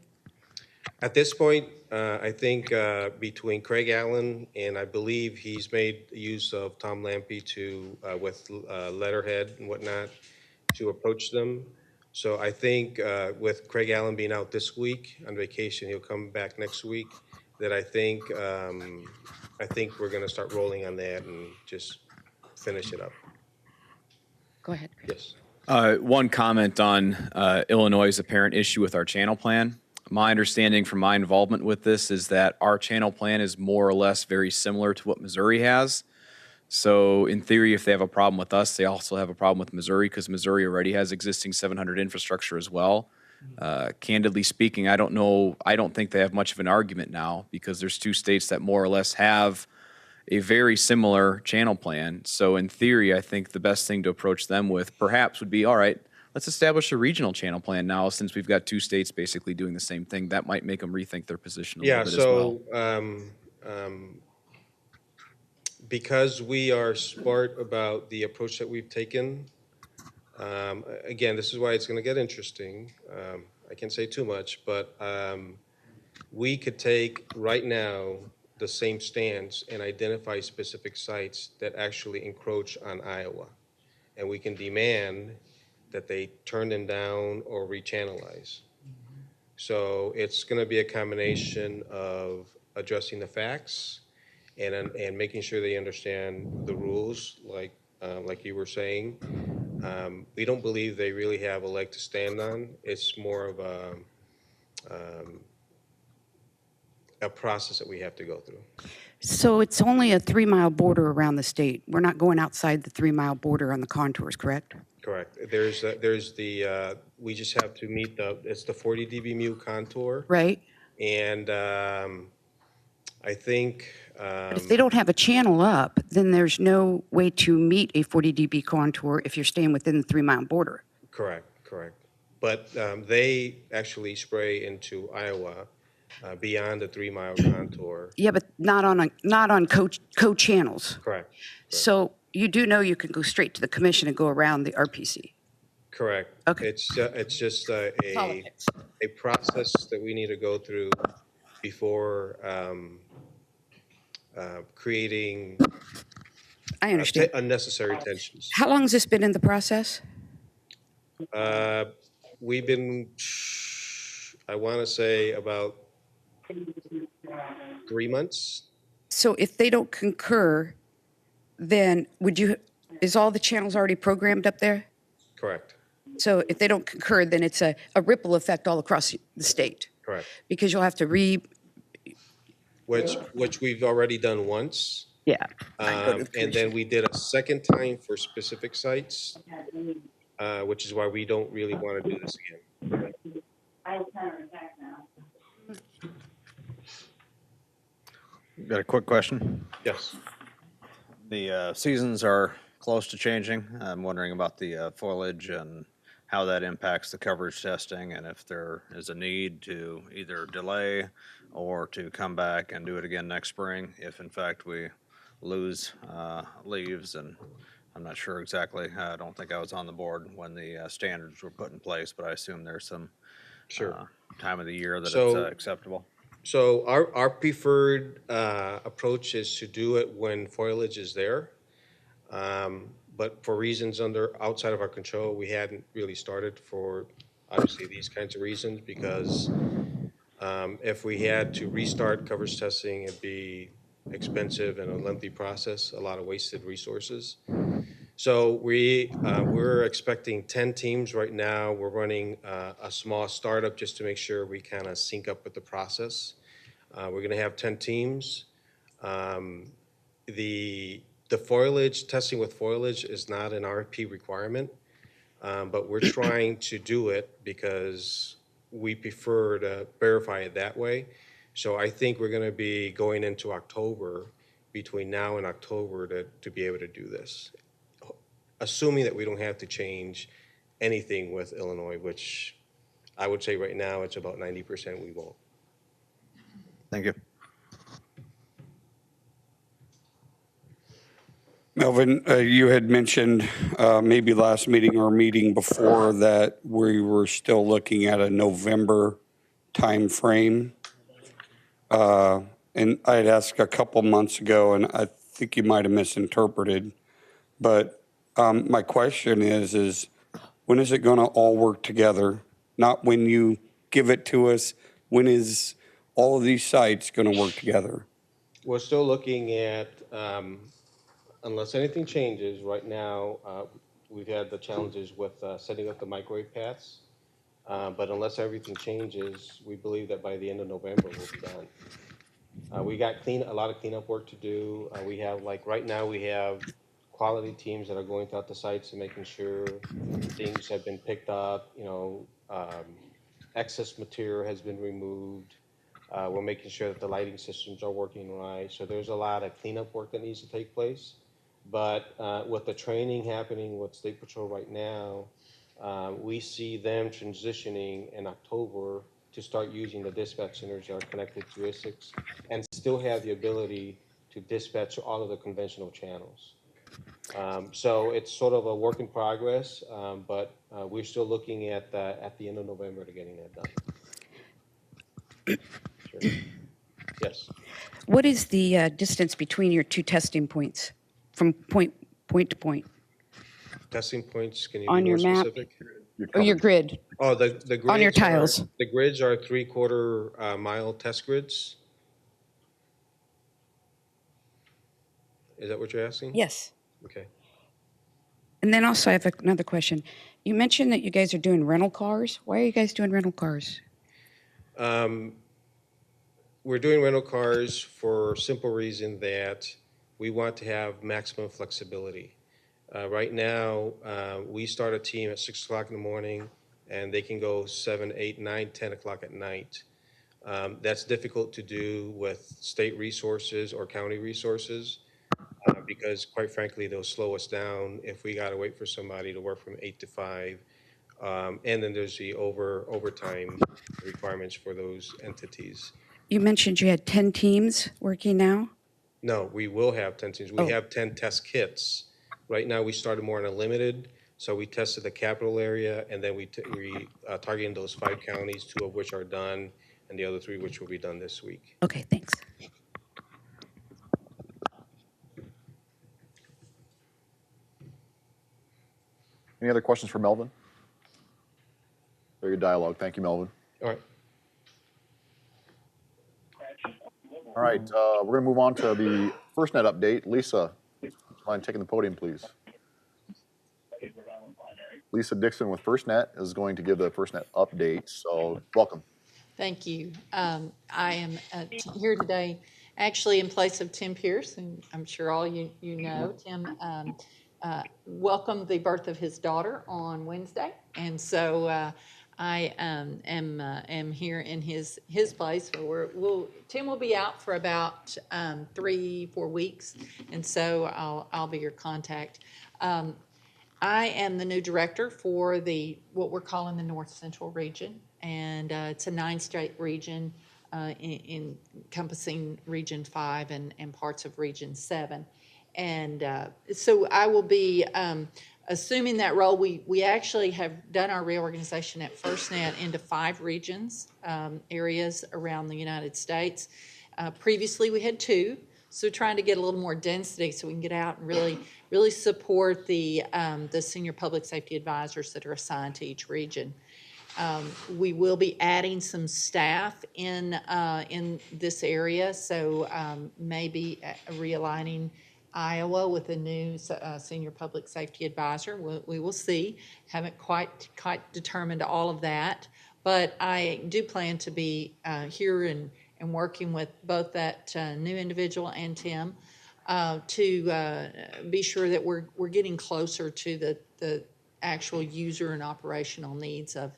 At this point, I think between Craig Allen and I believe he's made use of Tom Lampy with letterhead and whatnot to approach them. So I think with Craig Allen being out this week on vacation, he'll come back next week. That I think we're going to start rolling on that and just finish it up. Go ahead. Yes. One comment on Illinois' apparent issue with our channel plan. My understanding from my involvement with this is that our channel plan is more or less very similar to what Missouri has. So in theory, if they have a problem with us, they also have a problem with Missouri because Missouri already has existing 700 infrastructure as well. Candidly speaking, I don't think they have much of an argument now because there's two states that more or less have a very similar channel plan. So in theory, I think the best thing to approach them with perhaps would be, all right, let's establish a regional channel plan now since we've got two states basically doing the same thing. That might make them rethink their position a little bit as well. Because we are smart about the approach that we've taken, again, this is why it's going to get interesting. I can't say too much, but we could take right now the same stance and identify specific sites that actually encroach on Iowa. And we can demand that they turn them down or rechannelize. So it's going to be a combination of addressing the facts and making sure they understand the rules, like you were saying. We don't believe they really have a leg to stand on. It's more of a process that we have to go through. So it's only a 3-mile border around the state. We're not going outside the 3-mile border on the contours, correct? Correct. We just have to meet it's the 40 dB mu contour. Right. And I think. If they don't have a channel up, then there's no way to meet a 40 dB contour if you're staying within the 3-mile border. Correct. But they actually spray into Iowa beyond the 3-mile contour. Yeah, but not on co-channels. Correct. So you do know you can go straight to the commission and go around the RPC. Correct. Okay. It's just a process that we need to go through before creating I understand. Unnecessary tensions. How long has this been in the process? We've been, I want to say about 3 months. So if they don't concur, then is all the channels already programmed up there? Correct. So if they don't concur, then it's a ripple effect all across the state. Correct. Because you'll have to which we've already done once. Yeah. And then we did a second time for specific sites, which is why we don't really want to do this again. Got a quick question? Yes. The seasons are close to changing. I'm wondering about the foliage and how that impacts the coverage testing, and if there is a need to either delay or to come back and do it again next spring, if in fact we lose leaves. And I'm not sure exactly. I don't think I was on the board when the standards were put in place, but I assume there's some Sure. time of the year that So- it's acceptable. So our preferred approach is to do it when foliage is there. But for reasons outside of our control, we hadn't really started for obviously these kinds of reasons, because if we had to restart coverage testing, it'd be expensive and a lengthy process, a lot of wasted resources. So we're expecting 10 teams right now. We're running a small startup just to make sure we kind of sync up with the process. We're going to have 10 teams. The foliage, testing with foliage is not an RFP requirement, but we're trying to do it because we prefer to verify it that way. So I think we're going to be going into October, between now and October, to be able to do this, assuming that we don't have to change anything with Illinois, which I would say right now it's about 90% we won't. Thank you. Melvin, you had mentioned maybe last meeting or meeting before that we were still looking at a November timeframe. And I had asked a couple months ago, and I think you might have misinterpreted. But my question is when is it going to all work together? Not when you give it to us. When is all of these sites going to work together? We're still looking at, unless anything changes, right now, we've had the challenges with setting up the microwave paths. But unless everything changes, we believe that by the end of November, we'll be done. We got a lot of cleanup work to do. We have, right now, we have quality teams that are going throughout the sites and making sure things have been picked up, excess material has been removed. We're making sure that the lighting systems are working right. So there's a lot of cleanup work that needs to take place. But with the training happening with State Patrol right now, we see them transitioning in October to start using the dispatch centers that are connected to Isicsb and still have the ability to dispatch all of the conventional channels. So it's sort of a work in progress, but we're still looking at the end of November to getting that done. Sure. Yes. What is the distance between your two testing points from point to point Testing points, can you on be your more map specific? or your grid? Oh, the grids On your tiles. The grids are 3/4 mile test grids. Is that what you're asking? Yes. Okay. And then also I have another question. You mentioned that you guys are doing rental cars. Why are you guys doing rental cars? We're doing rental cars for a simple reason that we want to have maximum flexibility. Right now, we start a team at 6 o'clock in the morning and they can go 7, 8, 9, 10 o'clock at night. That's difficult to do with state resources or county resources because quite frankly, they'll slow us down if we got to wait for somebody to work from 8 to 5. And then there's the overtime requirements for those entities. You mentioned you had 10 teams working now. No, we will have 10 teams. We have 10 test kits. Right now, we started more on a limited. So we tested the capital area, and then we targeted those 5 counties, 2 of which are done, and the other 3 which will be done this week. Okay, thanks. Any other questions for Melvin? Very good dialogue. Thank you, Melvin. All right. All right, we're going to move on to the FirstNet update. Lisa, would you mind taking the podium, please? Lisa Dixon with FirstNet is going to give the FirstNet update, so welcome. Thank you. I am here today actually in place of Tim Pierce, and I'm sure all you know. Tim welcomed the birth of his daughter on Wednesday, and so I am here in his place. So Tim will be out for about 3-4 weeks, and so I'll be your contact. I am the new director for what we're calling the North Central region, and it's a 9-state region encompassing Region 5 and parts of Region 7. And so I will be assuming that role. We actually have done our reorganization at FirstNet into 5 regions, areas around the United States. Previously, we had 2. So trying to get a little more density so we can get out and really support the senior public safety advisors that are assigned to each region. We will be adding some staff in this area, so maybe realigning Iowa with a new senior public safety advisor. We will see. Haven't quite determined all of that, but I do plan to be here and working with both that new individual and Tim to be sure that we're getting closer to the actual user and operational needs of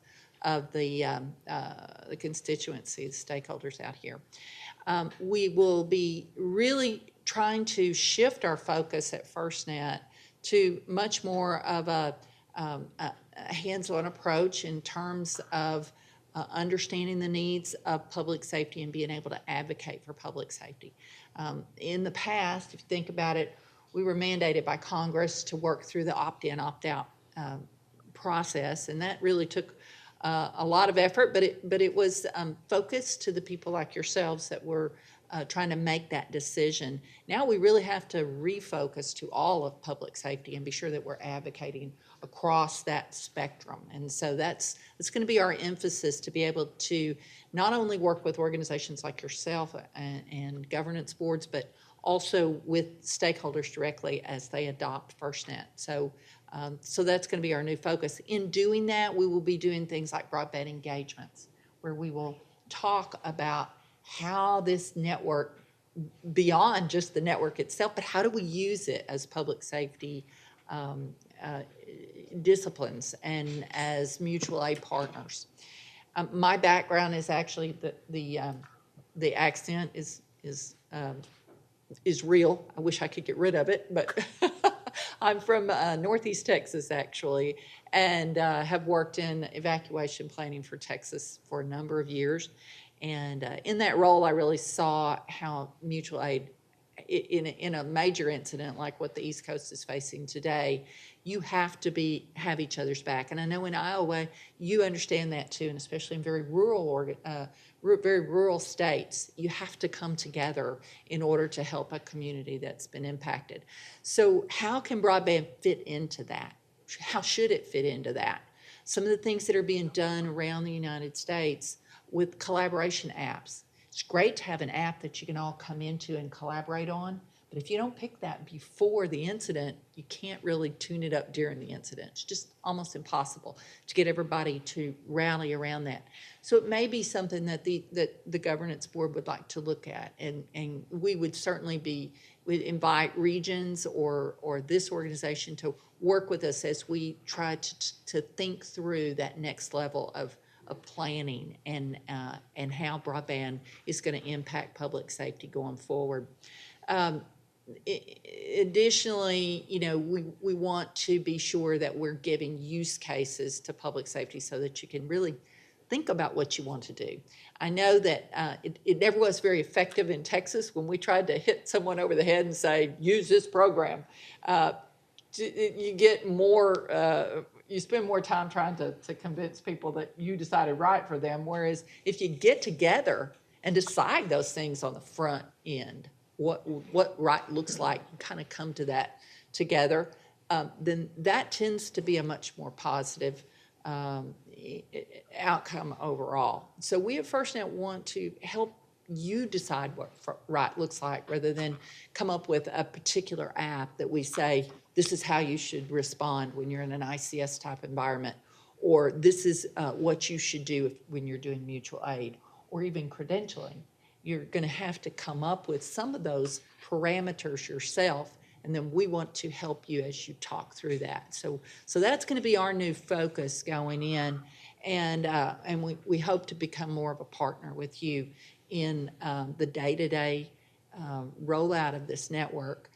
the constituency, the stakeholders out here. We will be really trying to shift our focus at FirstNet to much more of a hands-on approach in terms of understanding the needs of public safety and being able to advocate for public safety. In the past, if you think about it, we were mandated by Congress to work through the opt-in, opt-out process, and that really took a lot of effort, but it was focused to the people like yourselves that were trying to make that decision. Now we really have to refocus to all of public safety and be sure that we're advocating across that spectrum. And so that's going to be our emphasis, to be able to not only work with organizations like yourself and governance boards, but also with stakeholders directly as they adopt FirstNet. So that's going to be our new focus. In doing that, we will be doing things like broadband engagements, where we will talk about how this network, beyond just the network itself, but how do we use it as public safety disciplines and as mutual aid partners. My background is actually the accent is real. I wish I could get rid of it, but I'm from Northeast Texas, actually, and have worked in evacuation planning for Texas for a number of years. And in that role, I really saw how mutual aid, in a major incident like what the East Coast is facing today, you have to have each other's back. And I know in Iowa, you understand that too, and especially in very rural states, you have to come together in order to help a community that's been impacted. So how can broadband fit into that? How should it fit into that? Some of the things that are being done around the United States with collaboration apps. It's great to have an app that you can all come into and collaborate on, but if you don't pick that before the incident, you can't really tune it up during the incident. It's just almost impossible to get everybody to rally around that. So it may be something that the governance board would like to look at, and we would certainly we'd invite regions or this organization to work with us as we try to think through that next level of planning and how broadband is going to impact public safety going forward. Additionally, we want to be sure that we're giving use cases to public safety so that you can really think about what you want to do. I know that it never was very effective in Texas when we tried to hit someone over the head and say, use this program. You get more, you spend more time trying to convince people that you decided right for them, whereas if you get together and decide those things on the front end, what right looks like, kind of come to that together, then that tends to be a much more positive outcome overall. So we at FirstNet want to help you decide what right looks like, rather than come up with a particular app that we say, this is how you should respond when you're in an ICS type environment, or this is what you should do when you're doing mutual aid, or even credentialing. You're going to have to come up with some of those parameters yourself, and then we want to help you as you talk through that. So that's going to be our new focus going in. And we hope to become more of a partner with you in the day-to-day rollout of this network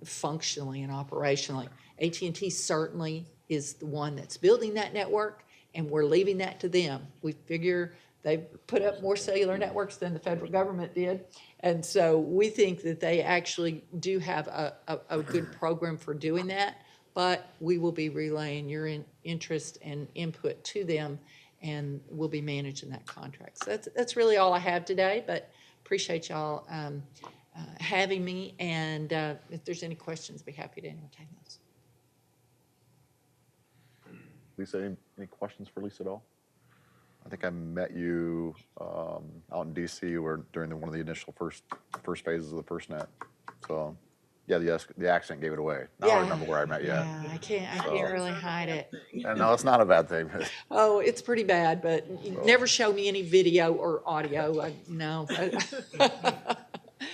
functionally and operationally. AT&T certainly is the one that's building that network, and we're leaving that to them. We figure they've put up more cellular networks than the federal government did, and so we think that they actually do have a good program for doing that, but we will be relaying your interest and input to them, and we'll be managing that contract. So that's really all I have today, but appreciate y'all having me, and if there's any questions, I'd be happy to entertain those. Lisa, any questions for Lisa at all? I think I met you out in DC or during one of the initial first phases of the FirstNet. So yeah, the accent gave it away. Now I remember where I met you at. Yeah, I can't really hide it. No, it's not a bad thing. Oh, it's pretty bad, but you never show me any video or audio. No.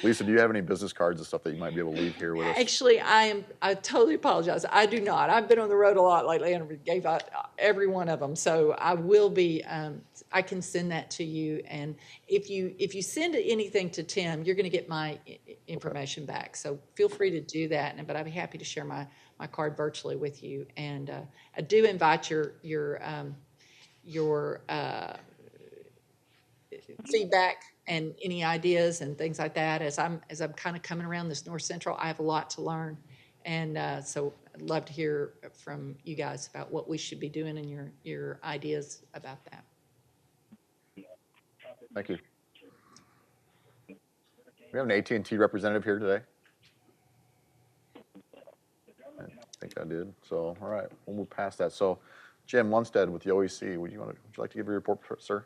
Lisa, do you have any business cards and stuff that you might be able to leave here with us? Actually, I totally apologize. I do not. I've been on the road a lot lately and gave out every one of them. So I will be, I can send that to you. And if you send anything to Tim, you're going to get my information back. So feel free to do that. But I'd be happy to share my card virtually with you. And I do invite your feedback and any ideas and things like that. As I'm kind of coming around this North Central, I have a lot to learn, and so I'd love to hear from you guys about what we should be doing and your ideas about that. Thank you. We have an AT&T representative here today. I think I did. So all right, we'll move past that. So Jim Lundstedt with the OEC, would you like to give your report, sir?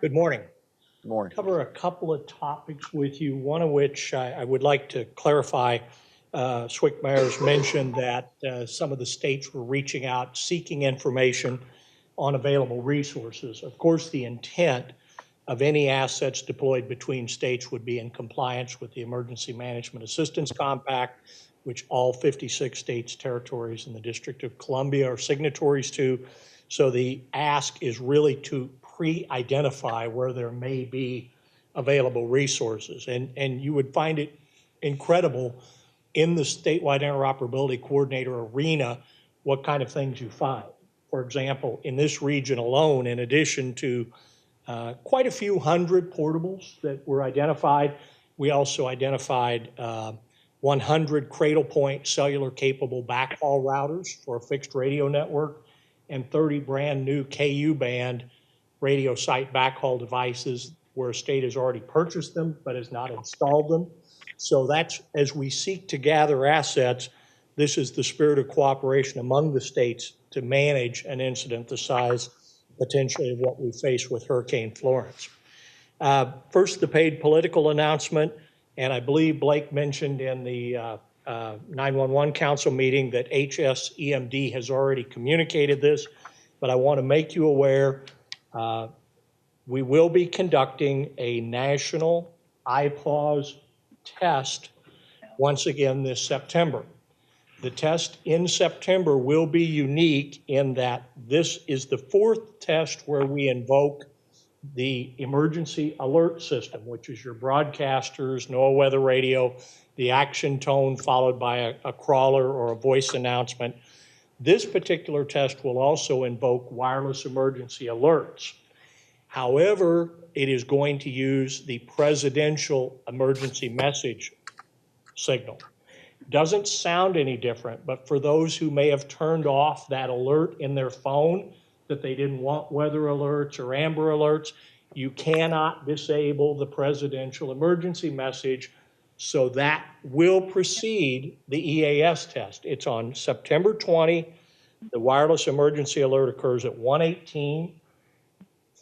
Good morning. Good morning. Cover a couple of topics with you, one of which I would like to clarify. Swick Myers mentioned that some of the states were reaching out, seeking information on available resources. Of course, the intent of any assets deployed between states would be in compliance with the Emergency Management Assistance Compact, which all 56 states, territories, and the District of Columbia are signatories to. So the ask is really to pre-identify where there may be available resources. And you would find it incredible in the statewide interoperability coordinator arena what kind of things you find. For example, in this region alone, in addition to quite a few hundred portables that were identified, we also identified 100 Cradlepoint cellular capable backhaul routers for a fixed radio network and 30 brand new KU band radio site backhaul devices where a state has already purchased them but has not installed them. So that's, as we seek to gather assets, this is the spirit of cooperation among the states to manage an incident the size potentially of what we face with Hurricane Florence. First, the paid political announcement, and I believe Blake mentioned in the 911 Council meeting that HSEMD has already communicated this, but I want to make you aware we will be conducting a national IPAWS test once again this September. The test in September will be unique in that this is the fourth test where we invoke the emergency alert system, which is your broadcasters, NOAA weather radio, the action tone followed by a crawler or a voice announcement. This particular test will also invoke wireless emergency alerts. However, it is going to use the presidential emergency message signal. Doesn't sound any different, but for those who may have turned off that alert in their phone, that they didn't want weather alerts or amber alerts, you cannot disable the presidential emergency message. So that will precede the EAS test. It's on September 20. The wireless emergency alert occurs at 1:18.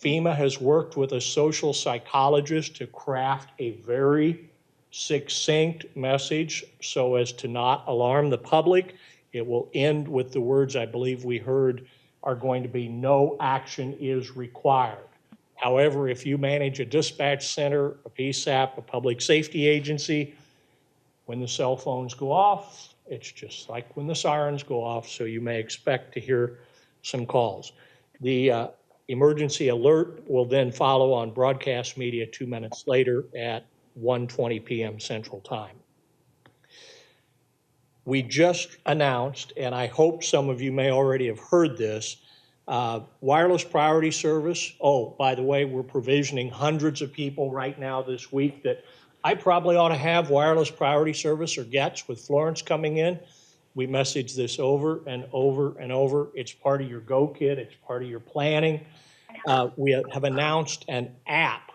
FEMA has worked with a social psychologist to craft a very succinct message so as to not alarm the public. It will end with the words I believe we heard are going to be no action is required. However, if you manage a dispatch center, a PSAP, a public safety agency, When the cell phones go off, it's just like when the sirens go off, so you may expect to hear some calls. The emergency alert will then follow on broadcast media 2 minutes later at 1:20 p.m. Central Time. We just announced, and I hope some of you may already have heard this, wireless priority service. Oh, by the way, we're provisioning hundreds of people right now this week that I probably ought to have wireless priority service or GETS with Florence coming in. We message this over and over and over. It's part of your Go Kit. It's part of your planning. We have announced an app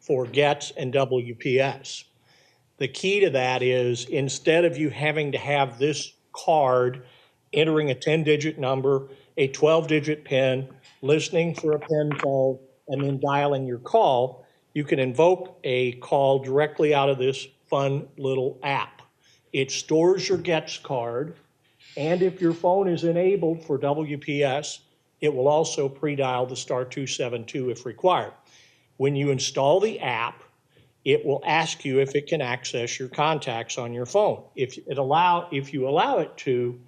for GETS and WPS. The key to that is instead of you having to have this card entering a 10-digit number, a 12-digit PIN, listening for a PIN code, and then dialing your call, you can invoke a call directly out of this fun little app. It stores your GETS card, and if your phone is enabled for WPS, it will also pre-dial the *272 if required. When you install the app, it will ask you if it can access your contacts on your phone. If you allow it to,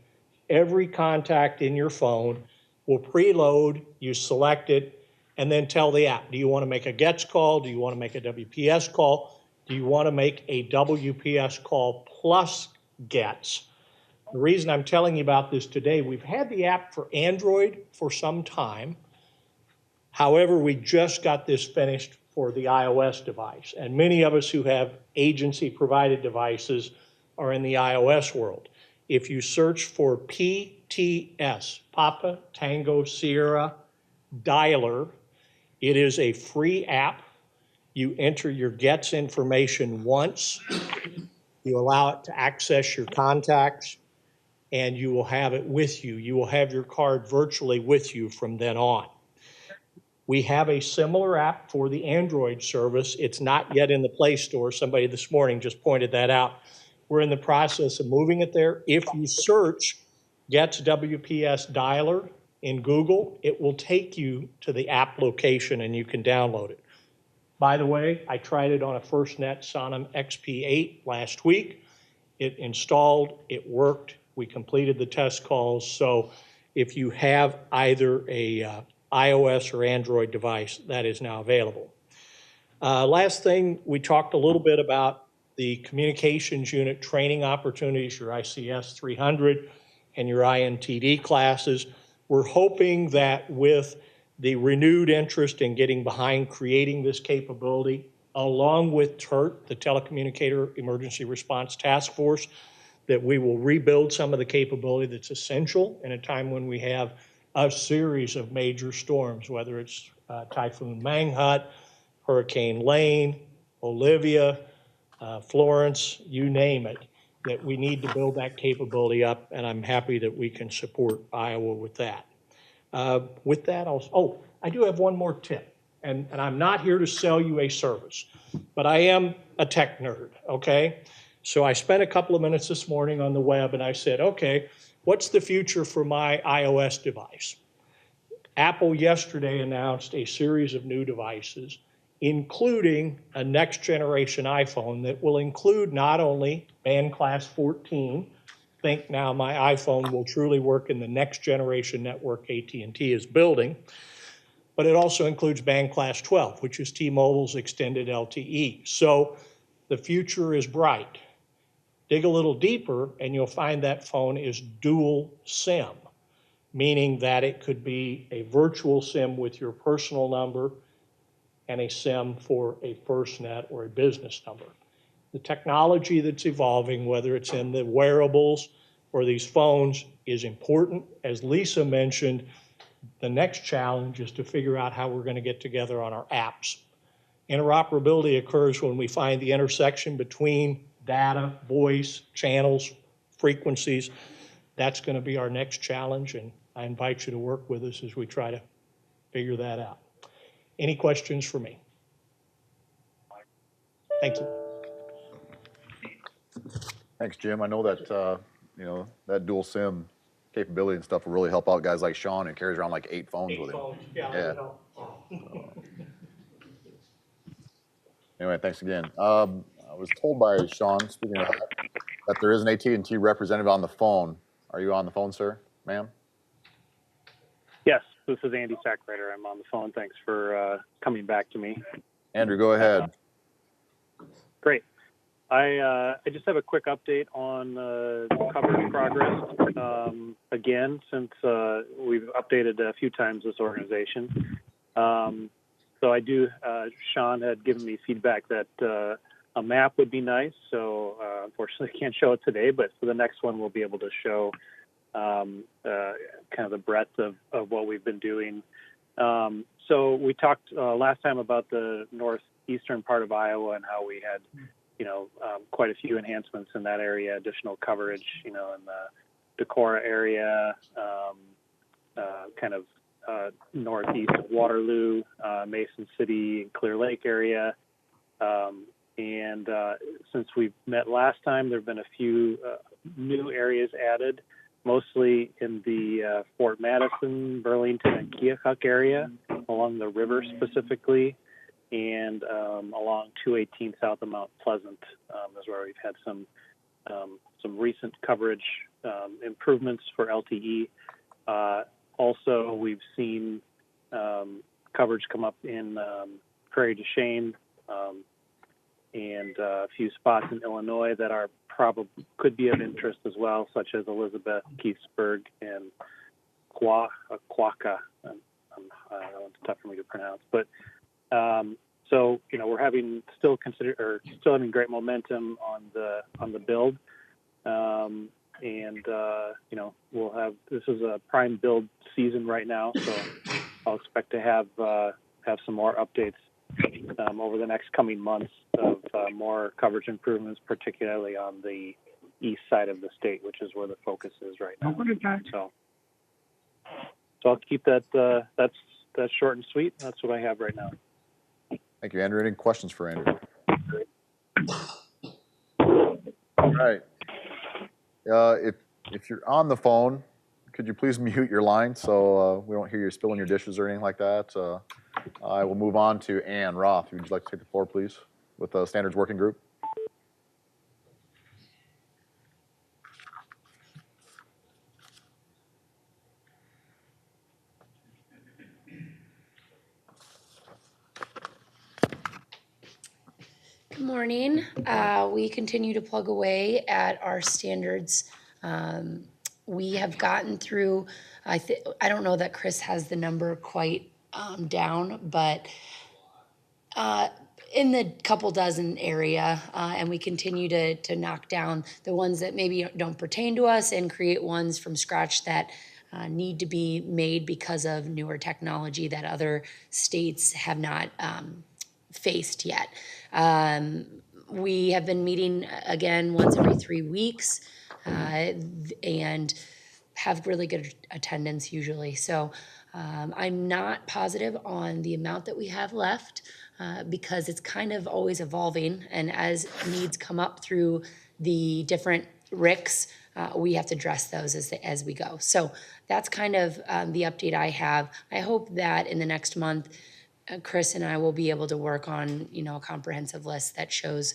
every contact in your phone will preload, you select it, and then tell the app, do you want to make a GETS call? Do you want to make a WPS call? Do you want to make a WPS call plus GETS? The reason I'm telling you about this today, we've had the app for Android for some time. However, we just got this finished for the iOS device. And many of us who have agency-provided devices are in the iOS world. If you search for PTS, Papa Tango Sierra Dialer, it is a free app. You enter your GETS information once, you allow it to access your contacts, and you will have it with you. You will have your card virtually with you from then on. We have a similar app for the Android service. It's not yet in the Play Store. Somebody this morning just pointed that out. We're in the process of moving it there. If you search GETS WPS Dialer in Google, it will take you to the app location and you can download it. By the way, I tried it on a FirstNet Sonum XP8 last week. It installed, it worked. We completed the test calls. So if you have either a iOS or Android device, that is now available. Last thing, we talked a little bit about the communications unit training opportunities, your ICS 300 and your INTD classes. We're hoping that with the renewed interest in getting behind creating this capability, along with TERT, the Telecommunicator Emergency Response Task Force, that we will rebuild some of the capability that's essential in a time when we have a series of major storms, whether it's Typhoon Manghut, Hurricane Lane, Olivia, Florence, you name it, that we need to build that capability up, and I'm happy that we can support Iowa with that. With that, I do have one more tip, and I'm not here to sell you a service, but I am a tech nerd, okay? So I spent a couple of minutes this morning on the web, and I said, okay, what's the future for my iOS device? Apple yesterday announced a series of new devices, including a next generation iPhone that will include not only band class 14, think now my iPhone will truly work in the next generation network AT&T is building, but it also includes band class 12, which is T-Mobile's extended LTE. So the future is bright. Dig a little deeper and you'll find that phone is dual SIM, meaning that it could be a virtual SIM with your personal number and a SIM for a FirstNet or a business number. The technology that's evolving, whether it's in the wearables or these phones, is important. As Lisa mentioned, the next challenge is to figure out how we're going to get together on our apps. Interoperability occurs when we find the intersection between data, voice, channels, frequencies. That's going to be our next challenge, and I invite you to work with us as we try to figure that out. Any questions for me? Thank you. Thanks, Jim. I know that that dual SIM capability and stuff will really help out guys like Sean, who carries around like 8 phones with him. Yeah. Anyway, thanks again. I was told by Sean, speaking of that there is an AT&T representative on the phone. Are you on the phone, sir, ma'am? Yes, this is Andy Sackrader. I'm on the phone. Thanks for coming back to me. Andrew, go ahead. Great. I just have a quick update on coverage progress. Again, since we've updated a few times this organization. So I do, Sean had given me feedback that a map would be nice. So unfortunately I can't show it today, but for the next one, we'll be able to show kind of the breadth of what we've been doing. So we talked last time about the northeastern part of Iowa and how we had, quite a few enhancements in that area, additional coverage, in the Decorah area, kind of northeast of Waterloo, Mason City, Clear Lake area. And since we met last time, there have been a few new areas added, mostly in the Fort Madison, Burlington, and Keokuk area, along the river specifically, and along 218 south of Mount Pleasant is where we've had some recent coverage improvements for LTE. Also, we've seen coverage come up in Prairie du Chien and a few spots in Illinois that are could be of interest as well, such as Elizabeth, Keithsburg, and Quokka. It's tough for me to pronounce, but so we're still having great momentum on the build, and we'll have, this is a prime build season right now, so I'll expect to have some more updates over the next coming months of more coverage improvements, particularly on the east side of the state, which is where the focus is right now. So I'll keep that that's short and sweet. That's what I have right now. Thank you, Andrew. Any questions for Andrew? All right. If you're on the phone, could you please mute your line so we don't hear you spilling your dishes or anything like that? I will move on to Ann Roth. Would you like to take the floor, please, with the Standards Working Group? Good morning. We continue to plug away at our standards. We have gotten through, I don't know that Chris has the number quite down, but in the couple dozen area, and we continue to knock down the ones that maybe don't pertain to us and create ones from scratch that need to be made because of newer technology that other states have not faced yet. We have been meeting again once every 3 weeks and have really good attendance usually. So I'm not positive on the amount that we have left because it's kind of always evolving, and as needs come up through the different RICs, we have to address those as we go. So that's kind of the update I have. I hope that in the next month, Chris and I will be able to work on, a comprehensive list that shows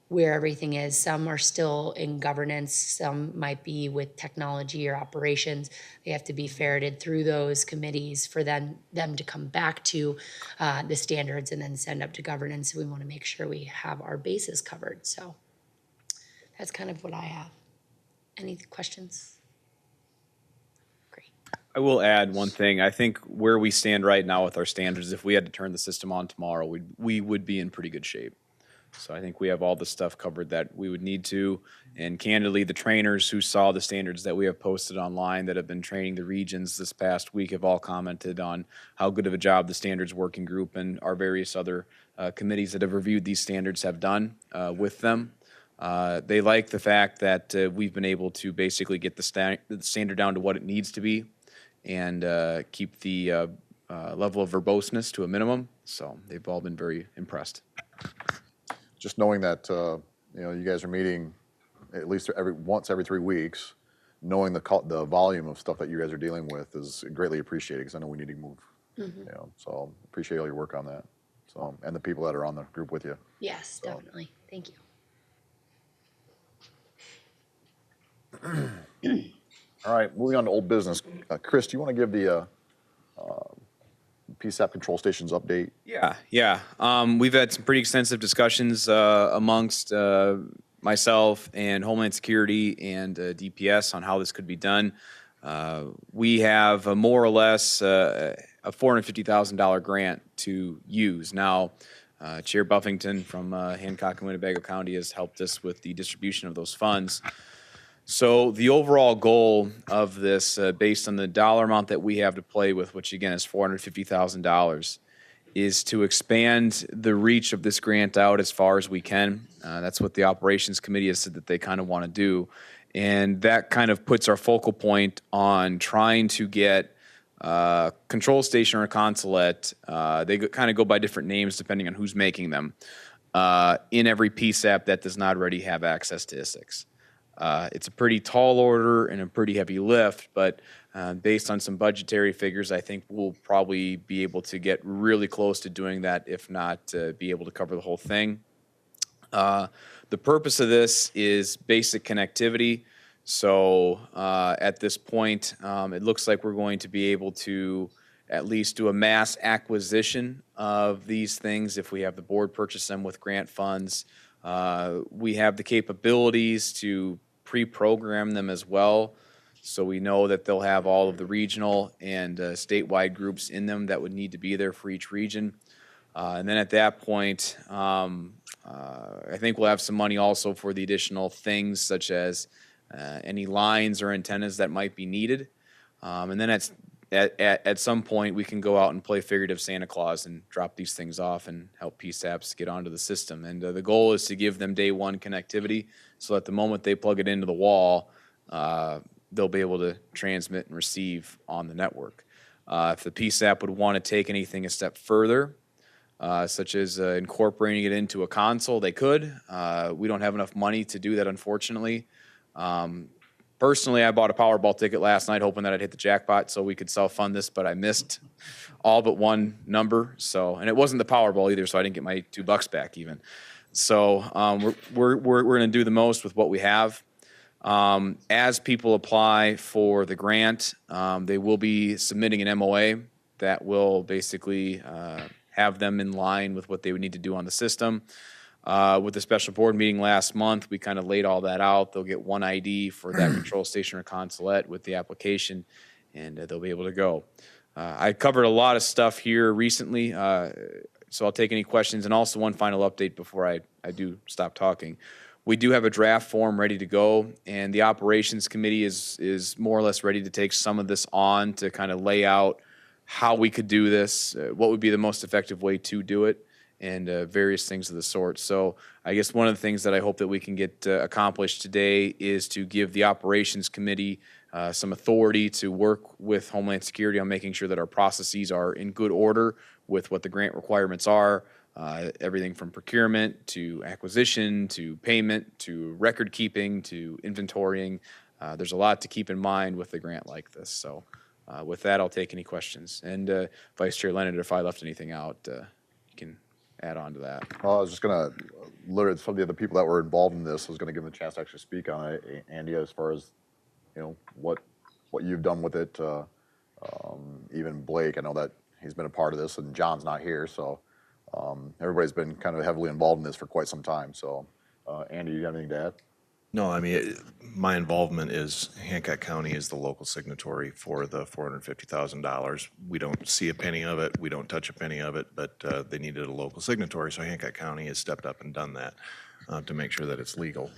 where everything is. Some are still in governance, some might be with technology or operations. They have to be ferreted through those committees for them to come back to the standards and then send up to governance. We want to make sure we have our bases covered. So that's kind of what I have. Any questions? I will add one thing. I think where we stand right now with our standards, if we had to turn the system on tomorrow, we would be in pretty good shape. So I think we have all the stuff covered that we would need to. And candidly, the trainers who saw the standards that we have posted online that have been training the regions this past week have all commented on how good of a job the Standards Working Group and our various other committees that have reviewed these standards have done with them. They like the fact that we've been able to basically get the standard down to what it needs to be and keep the level of verboseness to a minimum. So they've all been very impressed. Just knowing that you guys are meeting at least once every 3 weeks, knowing the volume of stuff that you guys are dealing with is greatly appreciated because I know we need to move. So appreciate all your work on that. So and the people that are on the group with you. Yes, definitely. Thank you. All right, moving on to old business. Chris, do you want to give the PSAP control stations update? Yeah. We've had some pretty extensive discussions amongst myself and Homeland Security and DPS on how this could be done. We have more or less a $450,000 grant to use. Now, Chair Buffington from Hancock and Winnebago County has helped us with the distribution of those funds. So the overall goal of this, based on the dollar amount that we have to play with, which again is $450,000, is to expand the reach of this grant out as far as we can. That's what the Operations Committee has said that they kind of want to do. And that kind of puts our focal point on trying to get control station or consulate, they kind of go by different names depending on who's making them, in every PSAP that does not already have access to Isicsb. It's a pretty tall order and a pretty heavy lift, but based on some budgetary figures, I think we'll probably be able to get really close to doing that, if not be able to cover the whole thing. The purpose of this is basic connectivity. So at this point, it looks like we're going to be able to at least do a mass acquisition of these things if we have the board purchase them with grant funds. We have the capabilities to pre-program them as well, so we know that they'll have all of the regional and statewide groups in them that would need to be there for each region. And then at that point, I think we'll have some money also for the additional things such as any lines or antennas that might be needed. And then at some point, we can go out and play figurative Santa Claus and drop these things off and help PSAPs get onto the system. And the goal is to give them day one connectivity, so that the moment they plug it into the wall, they'll be able to transmit and receive on the network. If the PSAP would want to take anything a step further, such as incorporating it into a console, they could. We don't have enough money to do that, unfortunately. Personally, I bought a Powerball ticket last night hoping that I'd hit the jackpot so we could self-fund this, but I missed all but one number. So, and it wasn't the Powerball either, so I didn't get my $2 back even. So we're going to do the most with what we have. As people apply for the grant, they will be submitting an MOA that will basically have them in line with what they would need to do on the system. With the special board meeting last month, we kind of laid all that out. They'll get one ID for that control station or consulate with the application, and they'll be able to go. I covered a lot of stuff here recently, so I'll take any questions. And also one final update before I do stop talking. We do have a draft form ready to go, and the Operations Committee is more or less ready to take some of this on to kind of lay out how we could do this, what would be the most effective way to do it, and various things of the sort. So I guess one of the things that I hope that we can get accomplished today is to give the Operations Committee some authority to work with Homeland Security on making sure that our processes are in good order with what the grant requirements are, everything from procurement to acquisition to payment to record keeping to inventorying. There's a lot to keep in mind with a grant like this. So with that, I'll take any questions. And Vice Chair Leonard, if I left anything out, you can add on to that. Well, I was just going to, literally, some of the other people that were involved in this, I was going to give them a chance to actually speak on it. Andy, as far as, you know, what you've done with it, even Blake, I know that he's been a part of this, and John's not here, so everybody's been kind of heavily involved in this for quite some time. So, Andy, you have anything to add? No, I mean, my involvement is Hancock County is the local signatory for the $450,000. We don't see a penny of it. We don't touch a penny of it, but they needed a local signatory, so Hancock County has stepped up and done that to make sure that it's legal.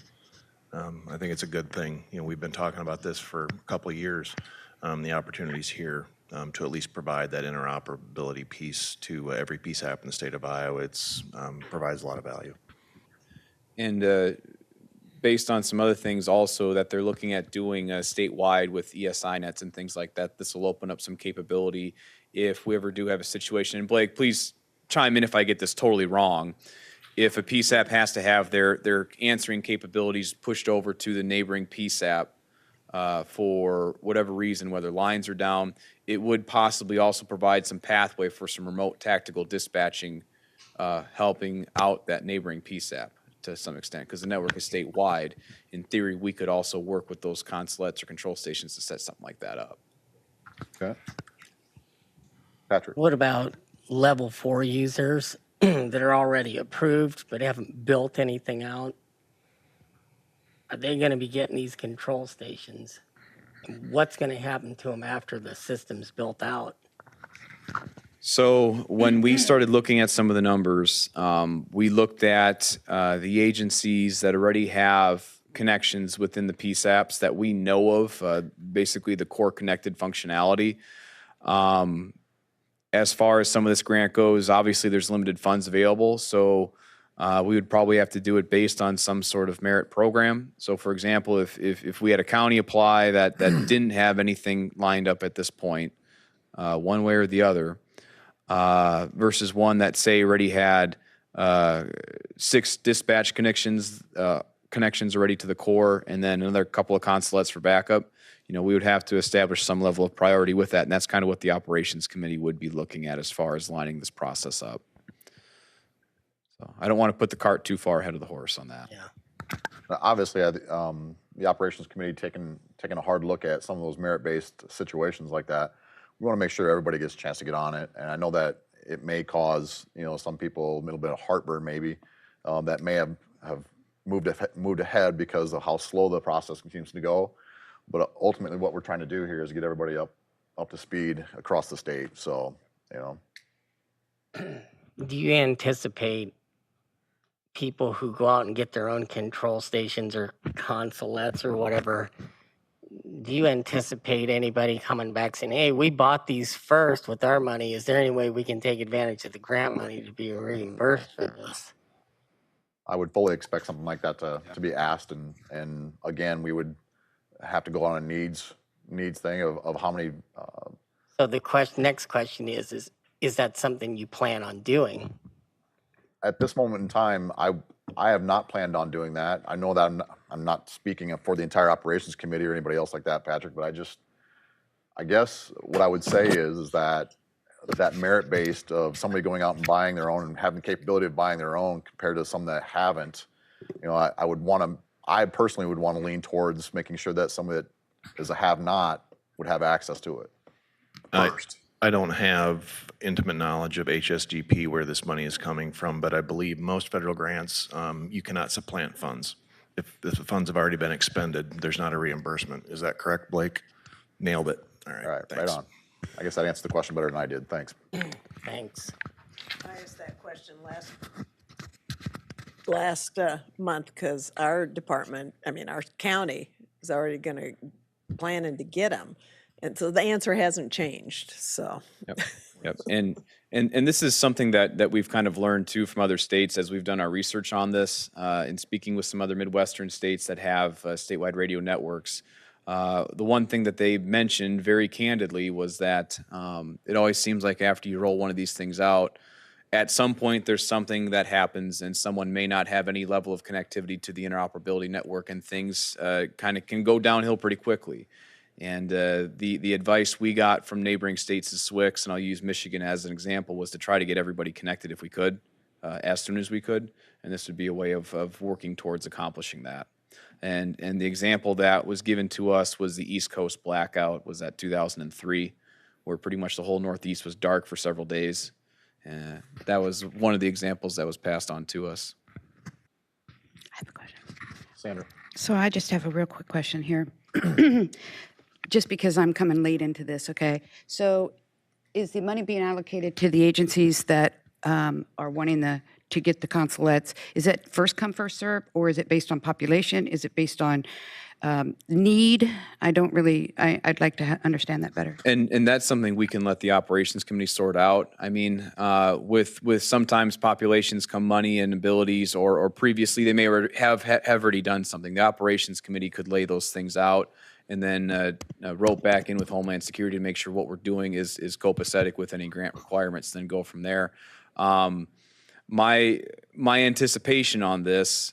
I think it's a good thing. You know, we've been talking about this for a couple of years. The opportunities here to at least provide that interoperability piece to every PSAP in the state of Iowa, it's provides a lot of value. And based on some other things also that they're looking at doing statewide with ESI nets and things like that, this will open up some capability if we ever do have a situation. And Blake, please chime in if I get this totally wrong. If a PSAP has to have their answering capabilities pushed over to the neighboring PSAP for whatever reason, whether lines are down, it would possibly also provide some pathway for some remote tactical dispatching, helping out that neighboring PSAP to some extent, because the network is statewide. In theory, we could also work with those consulates or control stations to set something like that up. Okay. Patrick? What about level 4 users that are already approved but haven't built anything out? Are they going to be getting these control stations? What's going to happen to them after the system's built out? So when we started looking at some of the numbers, we looked at the agencies that already have connections within the PSAPs that we know of, basically the core connected functionality. As far as some of this grant goes, obviously there's limited funds available, so we would probably have to do it based on some sort of merit program. So for example, if we had a county apply that didn't have anything lined up at this point, one way or the other, versus one that say already had 6 dispatch connections already to the core, and then another couple of consulates for backup, we would have to establish some level of priority with that, and that's kind of what the operations committee would be looking at as far as lining this process up. So I don't want to put the cart too far ahead of the horse on that. Yeah. Obviously, the operations committee taking a hard look at some of those merit-based situations like that. We want to make sure everybody gets a chance to get on it, and I know that it may cause some people a little bit of heartburn maybe that may have moved ahead because of how slow the process continues to go. But ultimately, what we're trying to do here is get everybody up to speed across the state. So Do you anticipate people who go out and get their own control stations or consulates or whatever, do you anticipate anybody coming back saying, hey, we bought these first with our money. Is there any way we can take advantage of the grant money to be reimbursed for this? I would fully expect something like that to be asked, and again, we would have to go on a needs thing of how many. So the next question is that something you plan on doing? At this moment in time, I have not planned on doing that. I know that I'm not speaking for the entire operations committee or anybody else like that, Patrick, but I guess what I would say is that merit-based of somebody going out and buying their own and having the capability of buying their own compared to some that haven't, I personally would want to lean towards making sure that somebody that is a have-not would have access to it first. I don't have intimate knowledge of HSGP where this money is coming from, but I believe most federal grants, you cannot supplant funds. If the funds have already been expended, there's not a reimbursement. Is that correct, Blake? Nailed it. All right, thanks. Right on. I guess that answered the question better than I did. Thanks. Thanks. I asked that question last month because our county is already planning to get them. And so the answer hasn't changed, so. Yep. And this is something that we've kind of learned too from other states as we've done our research on this, and speaking with some other Midwestern states that have statewide radio networks. The one thing that they mentioned very candidly was that it always seems like after you roll one of these things out, at some point there's something that happens and someone may not have any level of connectivity to the interoperability network, and things kind of can go downhill pretty quickly. And the advice we got from neighboring states to SWIX, and I'll use Michigan as an example, was to try to get everybody connected if we could, as soon as we could. And this would be a way of working towards accomplishing that. And the example that was given to us was the East Coast blackout, was at 2003, where pretty much the whole Northeast was dark for several days. And that was one of the examples that was passed on to us. I have a question. Sandra. So I just have a real quick question here. Just because I'm coming late into this, okay? So is the money being allocated to the agencies that are wanting to get the consulates? Is it first come, first serve, or is it based on population? Is it based on need? I'd like to understand that better. And that's something we can let the operations committee sort out. I mean, with sometimes populations come money and abilities, or previously they may have already done something. The operations committee could lay those things out and then rope back in with Homeland Security to make sure what we're doing is copacetic with any grant requirements, then go from there. My anticipation on this,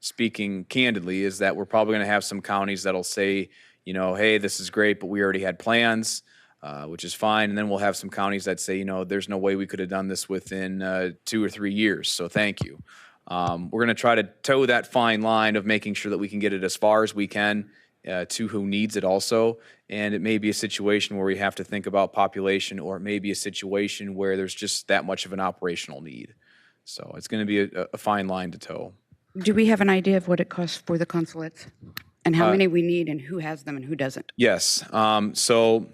speaking candidly, is that we're probably going to have some counties that'll say, hey, this is great, but we already had plans, which is fine. And then we'll have some counties that say, there's no way we could have done this within 2 or 3 years, so thank you. We're going to try to toe that fine line of making sure that we can get it as far as we can to who needs it also. And it may be a situation where we have to think about population, or it may be a situation where there's just that much of an operational need. So it's going to be a fine line to toe. Do we have an idea of what it costs for the consulates? And how many we need and who has them and who doesn't? Yes. So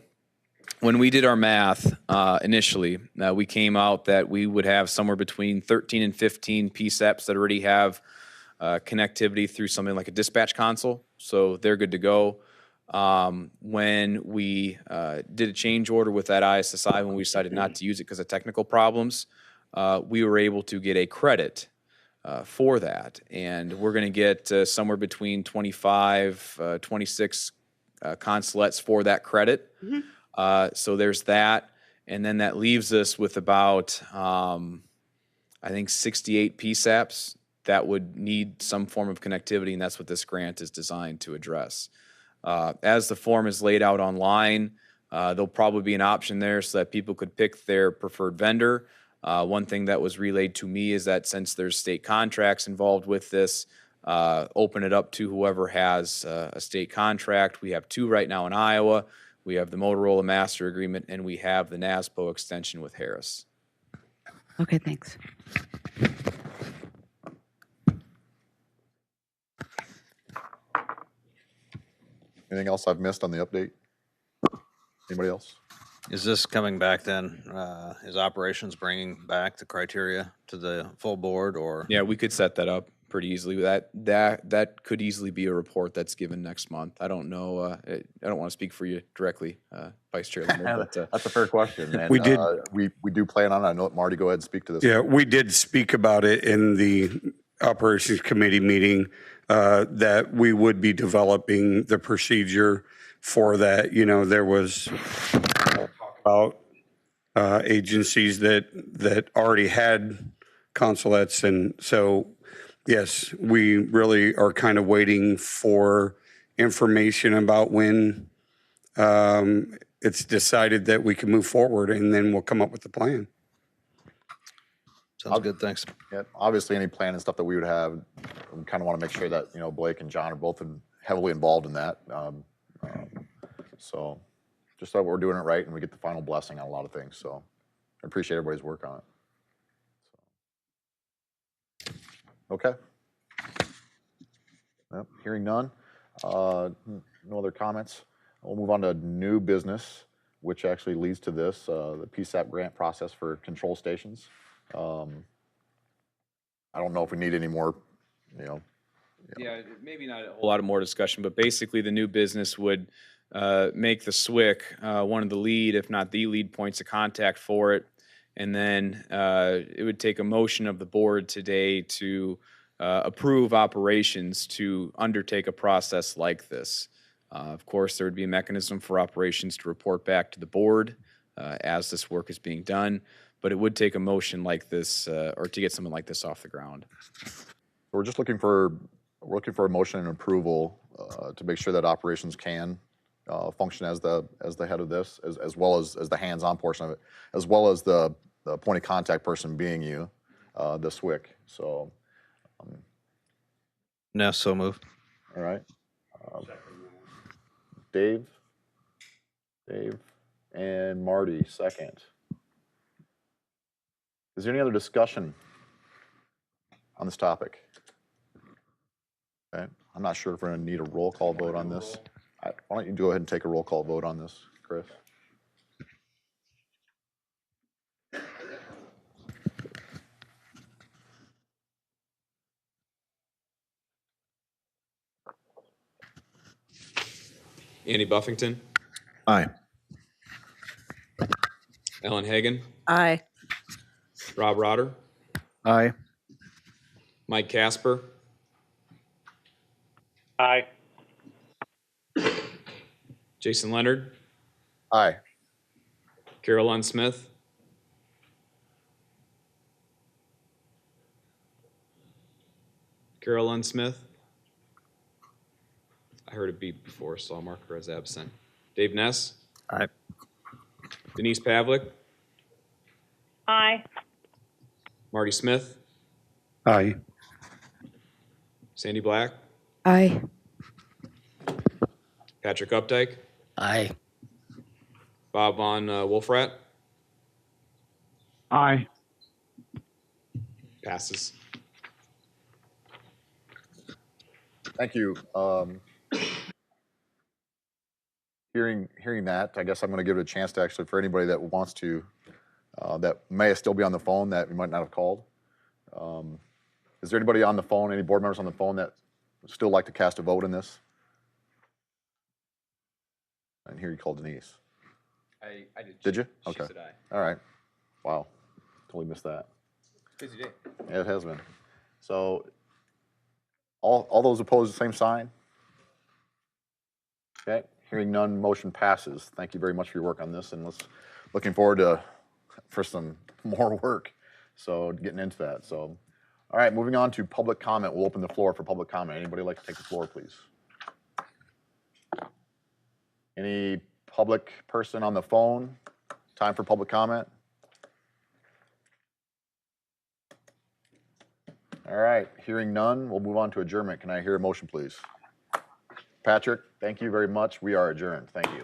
when we did our math initially, we came out that we would have somewhere between 13 and 15 PSEPs that already have connectivity through something like a dispatch console. So they're good to go. When we did a change order with that ISSI, when we decided not to use it because of technical problems, we were able to get a credit for that. And we're going to get somewhere between 25, 26 consulates for that credit. So there's that. And then that leaves us with about, I think, 68 PSAPs that would need some form of connectivity, and that's what this grant is designed to address. As the form is laid out online, there'll probably be an option there so that people could pick their preferred vendor. One thing that was relayed to me is that since there's state contracts involved with this, open it up to whoever has a state contract. We have 2 right now in Iowa. We have the Motorola Master Agreement, and we have the NASPO extension with Harris. Okay, thanks. Anything else I've missed on the update? Anybody else? Is this coming back then? Is operations bringing back the criteria to the full board, or? Yeah, we could set that up pretty easily. That could easily be a report that's given next month. I don't know. I don't want to speak for you directly, Vice Chair Leonard, but That's a fair question. And, We did- we do plan on it. I know, Marty, go ahead and speak to this. Yeah, we did speak about it in the Operations Committee meeting, that we would be developing the procedure for that. You know, there was talk about agencies that already had consulates. And so, yes, we really are kind of waiting for information about when it's decided that we can move forward, and then we'll come up with the plan. Sounds good, thanks. Yeah, obviously, any plan and stuff that we would have, we kind of want to make sure that, Blake and John are both heavily involved in that. So just so we're doing it right and we get the final blessing on a lot of things. So I appreciate everybody's work on it. Okay. Yep, hearing none. No other comments. We'll move on to new business, which actually leads to this, the PSAP grant process for control stations. I don't know if we need any more, yeah, maybe not a whole lot of more discussion, but basically the new business would make the SWIC one of the lead, if not the lead points of contact for it. And then it would take a motion of the board today to approve operations to undertake a process like this. Of course, there would be a mechanism for operations to report back to the board as this work is being done, but it would take a motion like this or to get something like this off the ground. we're just looking for a motion and approval to make sure that operations can function as the head of this, as well as the hands-on portion of it, as well as the point of contact person being you, the SWIC. So, No, so moved. all right, Dave, and Marty second. Is there any other discussion on this topic? Okay, I'm not sure if we're going to need a roll call vote on this. Why don't you go ahead and take a roll call vote on this, Chris? Andy Buffington, Aye. Ellen Hagan, Aye. Rob Rotter, Aye. Mike Casper, Aye. Jason Leonard, Aye. Carol Lund Smith, Carol Lund Smith. I heard a beep before, so I'll mark her as absent. Dave Ness. Aye. Denise Pavlik, Aye. Marty Smith, Aye. Sandy Black, Aye. Patrick Updike, Aye. Bob Von Wolfrat, Aye. passes. Thank you. Hearing that, I guess I'm going to give it a chance to actually, for anybody that wants to, that may still be on the phone that we might not have called. Is there anybody on the phone, any board members on the phone that would still like to cast a vote in this? And here you called Denise. I did. Did you? She Okay. said aye. All right. Wow. Totally missed that. Busy day. Yeah, it has been. So all those opposed, same sign? Okay. Hearing none, motion passes. Thank you very much for your work on this, and looking forward for some more work. So getting into that. So, all right, moving on to public comment. We'll open the floor for public comment. Anybody like to take the floor, please? Any public person on the phone? Time for public comment? All right, hearing none, we'll move on to adjournment. Can I hear a motion, please? Patrick, thank you very much. We are adjourned. Thank you.